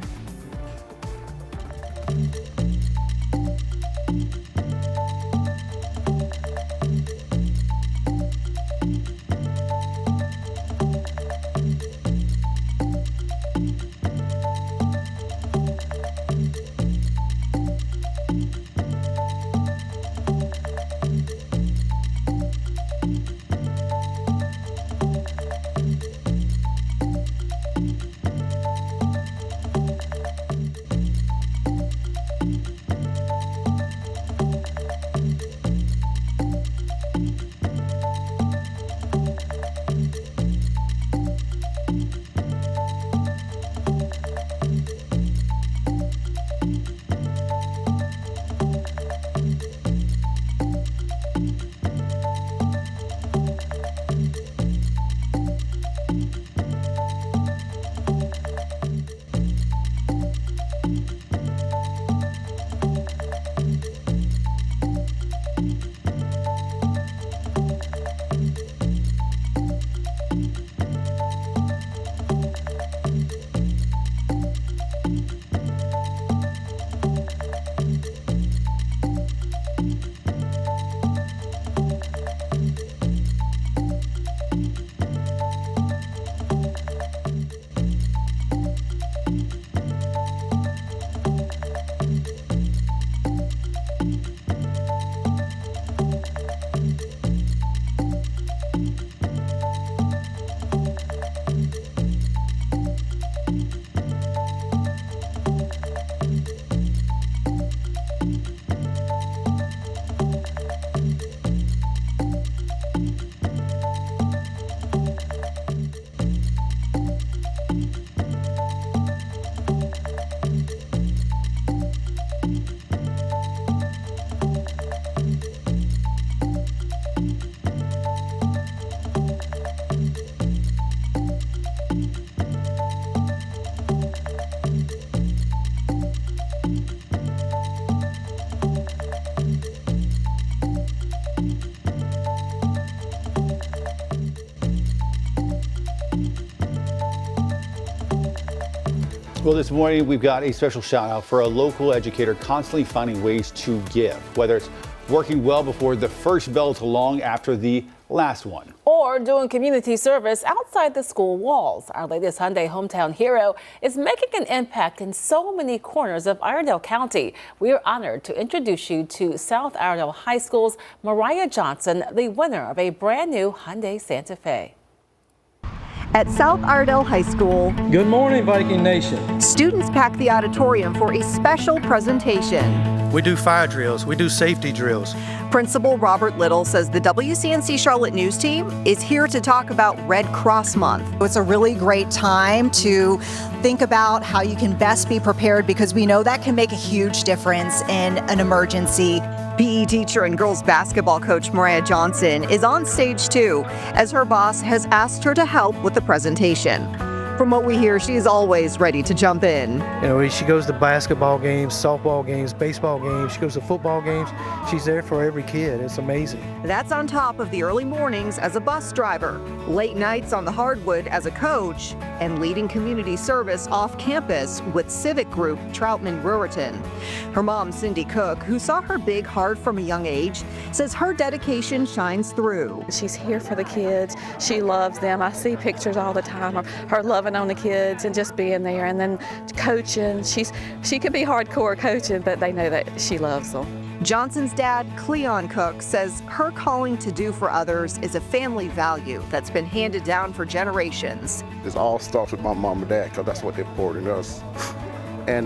Well, this morning we've got a special shout out for a local educator constantly finding ways to give, whether it's working well before the first bell to long after the last one, or doing community service outside the school walls. Our latest Hyundai Hometown Hero is making an impact in so many corners of Iredell County. We are honored to introduce you to South Iredell High School's Mariah Johnson, the winner of a brand new Hyundai Santa Fe. At South Iredell High School, good morning, Viking Nation. Students pack the auditorium for a special presentation. We do fire drills, we do safety drills. Principal Robert Little says the WCNC Charlotte news team is here to talk about Red Cross Month. It's a really great time to think about how you can best be prepared, because we know that can make a huge difference in an emergency. PE teacher and girls basketball coach Mariah Johnson is on stage too, as her boss has asked her to help with the presentation. From what we hear, she is always ready to jump in. You know, she goes to basketball games, softball games, baseball games, she goes to football games. She's there for every kid. It's amazing. That's on top of the early mornings as a bus driver, late nights on the hardwood as a coach, and leading community service off campus with civic group Troutman Brewerton. Her mom, Cindy Cook, who saw her big heart from a young age, says her dedication shines through. She's here for the kids. She loves them. I see pictures all the time of her loving on the kids and just being there, and then coaching. She can be hardcore coaching, but they know that she loves them. Johnson's dad, Cleon Cook, says her calling to do for others is a family value that's been handed down for generations. It all starts with my mom and dad, because that's what they poured in us. And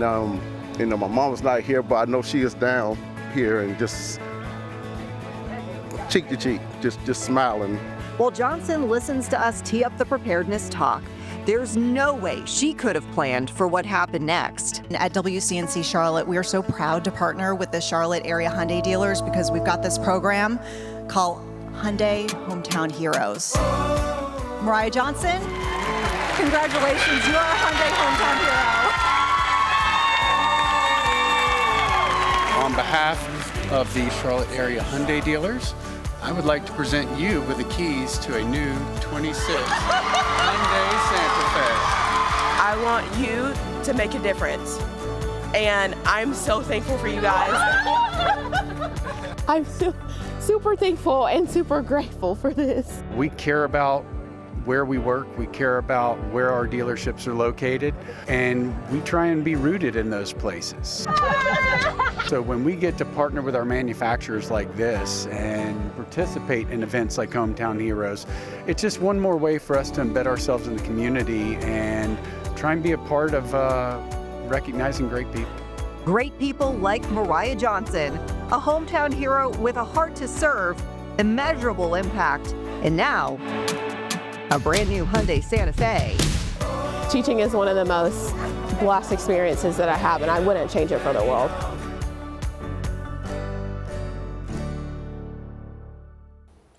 you know, my mom's not here, but I know she is down here and just cheek to cheek, just smiling. While Johnson listens to us tee up the preparedness talk, there's no way she could have planned for what happened next. At WCNC Charlotte, we are so proud to partner with the Charlotte area Hyundai dealers, because we've got this program called Hyundai Hometown Heroes. Mariah Johnson, congratulations, you are a Hyundai Hometown Hero. On behalf of the Charlotte area Hyundai dealers, I would like to present you with the keys to a new 26 Hyundai Santa Fe. I want you to make a difference, and I'm so thankful for you guys. I'm super thankful and super grateful for this. We care about where we work, we care about where our dealerships are located, and we try and be rooted in those places. So when we get to partner with our manufacturers like this and participate in events like Hometown Heroes, it's just one more way for us to embed ourselves in the community and try and be a part of recognizing great people. Great people like Mariah Johnson, a hometown hero with a heart to serve, immeasurable impact, and now a brand new Hyundai Santa Fe. Teaching is one of the most blessed experiences that I have, and I wouldn't change it for the world.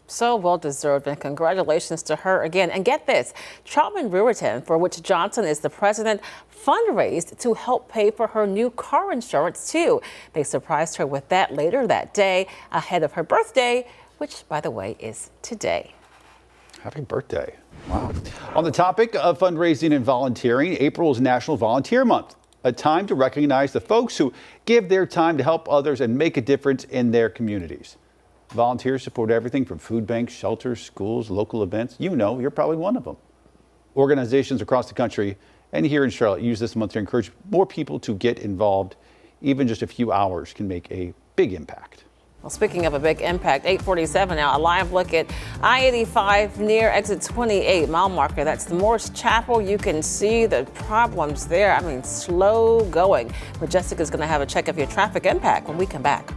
So well deserved, and congratulations to her again. And get this, Troutman Brewerton, for which Johnson is the president, fundraised to help pay for her new car insurance too. They surprised her with that later that day, ahead of her birthday, which, by the way, is today. Happy birthday. Wow. On the topic of fundraising and volunteering, April is National Volunteer Month, a time to recognize the folks who give their time to help others and make a difference in their communities. Volunteers support everything from food banks, shelters, schools, local events. You know, you're probably one of them. Organizations across the country and here in Charlotte use this month to encourage more people to get involved. Even just a few hours can make a big impact. Well, speaking of a big impact, 8:47 now, a live look at I-85 near exit 28 mile marker. That's the Morris Chapel. You can see the problems there. I mean, slow going. But Jessica's going to have a check of your traffic impact when we come back.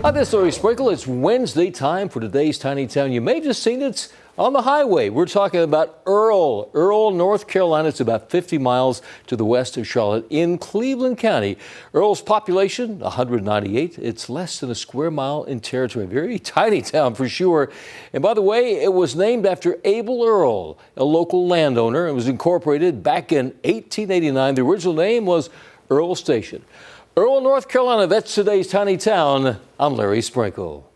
Hi, this is Larry Sprinkle. It's Wednesday, time for today's Tiny Town. You may have just seen it on the highway. We're talking about Earle, North Carolina. It's about 50 miles to the west of Charlotte in Cleveland County. Earle's population, 198. It's less than a square mile in territory. Very tiny town for sure. And by the way, it was named after Abel Earle, a local landowner. It was incorporated back in 1889. The original name was Earle Station. Earle, North Carolina, that's today's Tiny Town. I'm Larry Sprinkle.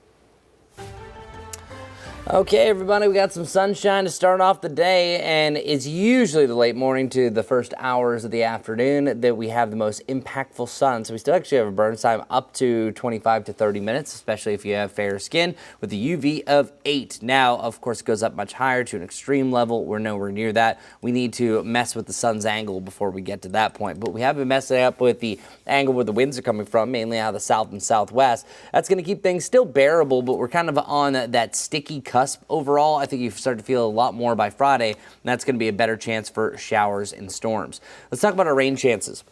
Okay, everybody, we got some sunshine to start off the day, and it's usually the late morning to the first hours of the afternoon that we have the most impactful sun. So we still actually have a burn time up to 25 to 30 minutes, especially if you have fair skin, with a UV of 8. Now, of course, it goes up much higher to an extreme level. We're nowhere near that. We need to mess with the sun's angle before we get to that point. But we have been messing up with the angle where the winds are coming from, mainly out of the south and southwest. That's going to keep things still bearable, but we're kind of on that sticky cusp overall. I think you start to feel a lot more by Friday, and that's going to be a better chance for showers and storms. Let's talk about our rain chances.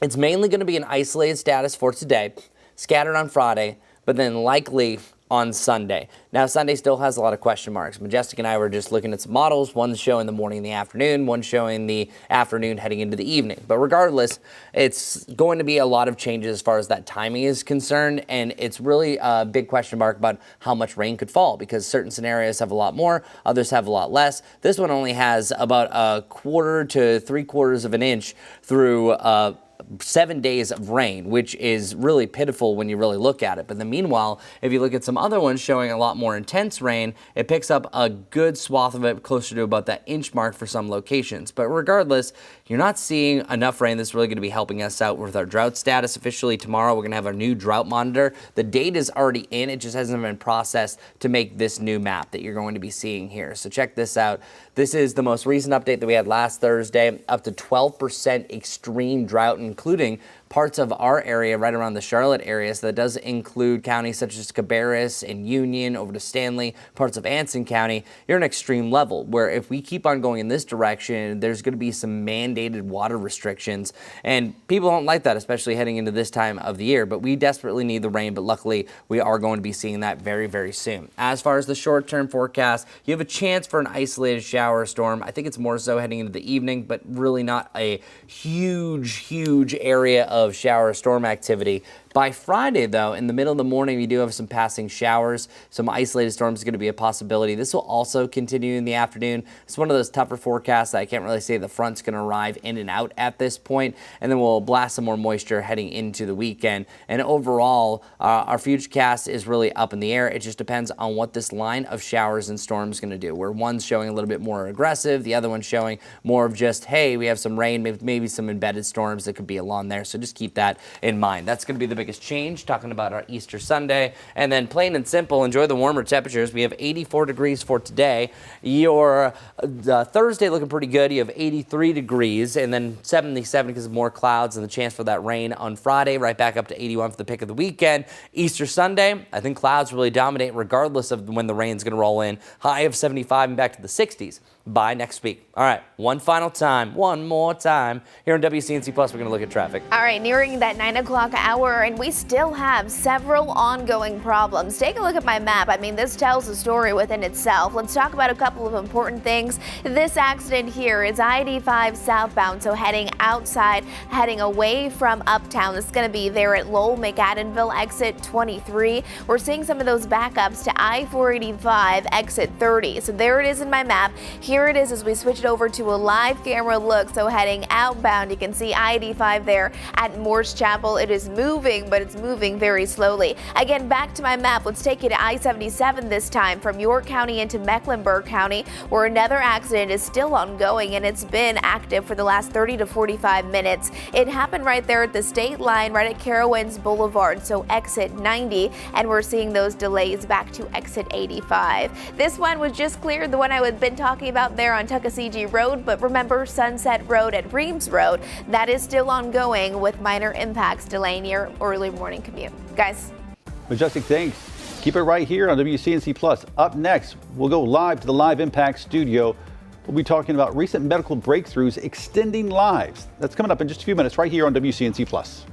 It's mainly going to be an isolated status for today, scattered on Friday, but then likely on Sunday. Now, Sunday still has a lot of question marks. Majestic and I were just looking at some models. One's showing the morning and the afternoon, one showing the afternoon heading into the evening. But regardless, it's going to be a lot of changes as far as that timing is concerned, and it's really a big question mark about how much rain could fall, because certain scenarios have a lot more, others have a lot less. This one only has about 1/4 to 3/4 of an inch through 7 days of rain, which is really pitiful when you really look at it. But then meanwhile, if you look at some other ones showing a lot more intense rain, it picks up a good swath of it, closer to about that inch mark for some locations. But regardless, you're not seeing enough rain that's really going to be helping us out with our drought status. Officially tomorrow, we're going to have our new drought monitor. The data is already in. It just hasn't been processed to make this new map that you're going to be seeing here. So check this out. This is the most recent update that we had last Thursday, up to 12% extreme drought, including parts of our area right around the Charlotte area. So that does include counties such as Cabarrus and Union over to Stanley, parts of Anson County. You're an extreme level where if we keep on going in this direction, there's going to be some mandated water restrictions, and people don't like that, especially heading into this time of the year. But we desperately need the rain, but luckily we are going to be seeing that very, very soon. As far as the short-term forecast, you have a chance for an isolated shower storm. I think it's more so heading into the evening, but really not a huge area of shower storm activity. By Friday, though, in the middle of the morning, we do have some passing showers. Some isolated storms is going to be a possibility. This will also continue in the afternoon. It's one of those tougher forecasts that I can't really say the front's going to arrive in and out at this point, and then we'll blast some more moisture heading into the weekend. And overall, our futurecast is really up in the air. It just depends on what this line of showers and storms is going to do, where one's showing a little bit more aggressive, the other one's showing more of just, hey, we have some rain, maybe some embedded storms that could be along there. So just keep that in mind. That's going to be the biggest change, talking about our Easter Sunday. And then plain and simple, enjoy the warmer temperatures. We have 84 degrees for today. Your Thursday looking pretty good. You have 83 degrees and then 77 because of more clouds and the chance for that rain on Friday, right back up to 81 for the pick of the weekend. Easter Sunday, I think clouds really dominate regardless of when the rain's going to roll in. High of 75 and back to the 60s by next week. All right, one more time. Here on WCNC Plus, we're going to look at traffic. All right, nearing that 9 o'clock hour, and we still have several ongoing problems. Take a look at my map. I mean, this tells a story within itself. Let's talk about a couple of important things. This accident here is I-85 southbound, so heading outside, heading away from Uptown. This is going to be there at Lowell McAdenville, exit 23. We're seeing some of those backups to I-485, exit 30. So there it is in my map. Here it is as we switch it over to a live camera look. So heading outbound, you can see I-85 there at Morse Chapel. It is moving, but it's moving very slowly. Again, back to my map. Let's take you to I-77 this time from York County into Mecklenburg County, where another accident is still ongoing, and it's been active for the last 30 to 45 minutes. It happened right there at the state line, right at Carowinds Boulevard, so exit 90, and we're seeing those delays back to exit 85. This one was just cleared, the one I had been talking about there on Tuckasegee Road, but remember Sunset Road at Reams Road, that is still ongoing with minor impacts delaying your early morning commute. Guys. Majestic, thanks. Keep it right here on WCNC Plus. Up next, we'll go live to the Live Impact studio. We'll be talking about recent medical breakthroughs extending lives. That's coming up in just a few minutes right here on WCNC Plus.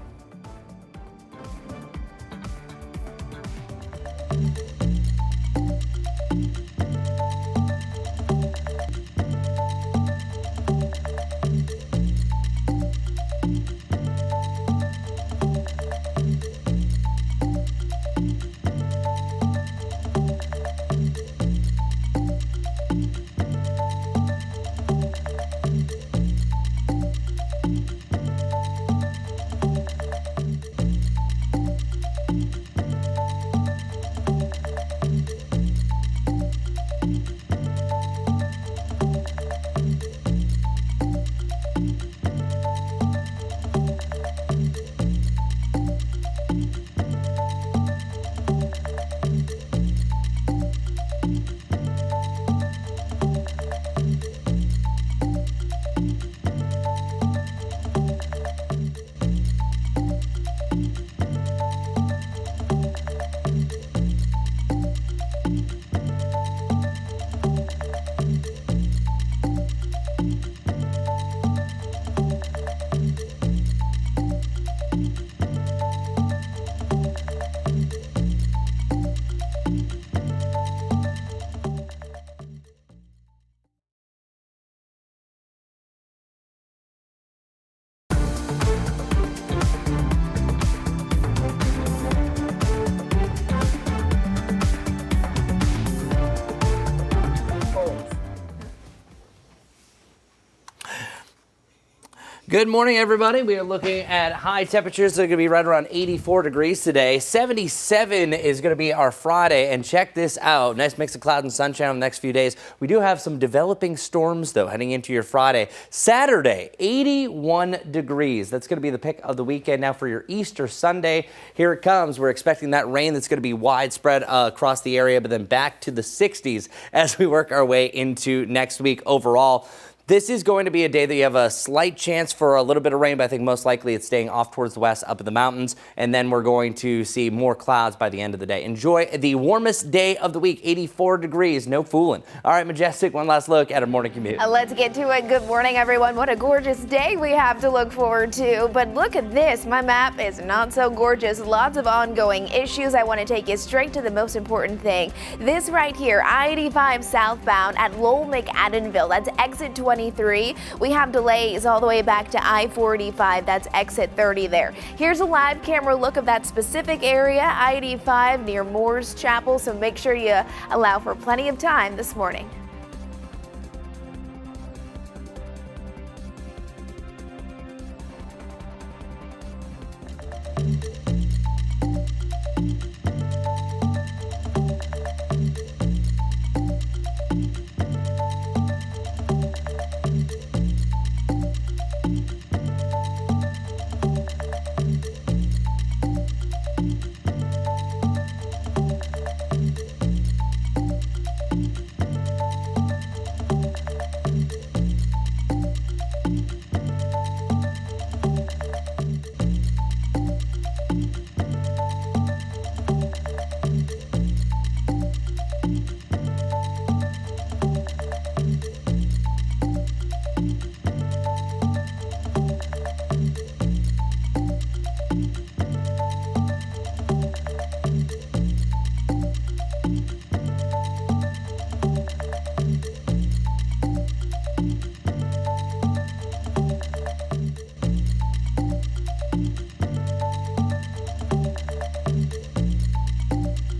Good morning, everybody. We are looking at high temperatures that are going to be right around 84 degrees today. 77 is going to be our Friday. And check this out. Nice mix of cloud and sunshine over the next few days. We do have some developing storms, though, heading into your Friday. Saturday, 81 degrees. That's going to be the pick of the weekend. Now for your Easter Sunday, here it comes. We're expecting that rain that's going to be widespread across the area, but then back to the 60s as we work our way into next week overall. This is going to be a day that you have a slight chance for a little bit of rain, but I think most likely it's staying off towards the west, up in the mountains, and then we're going to see more clouds by the end of the day. Enjoy the warmest day of the week, 84 degrees, no fooling. All right, Majestic, one last look at our morning commute. Let's get to it. Good morning, everyone. What a gorgeous day we have to look forward to. But look at this. My map is not so gorgeous. Lots of ongoing issues. I want to take you straight to the most important thing. This right here, I-85 southbound at Lowell McAdenville. That's exit 23. We have delays all the way back to I-45. That's exit 30 there. Here's a live camera look of that specific area, I-85 near Moore's Chapel. So make sure you allow for plenty of time this morning.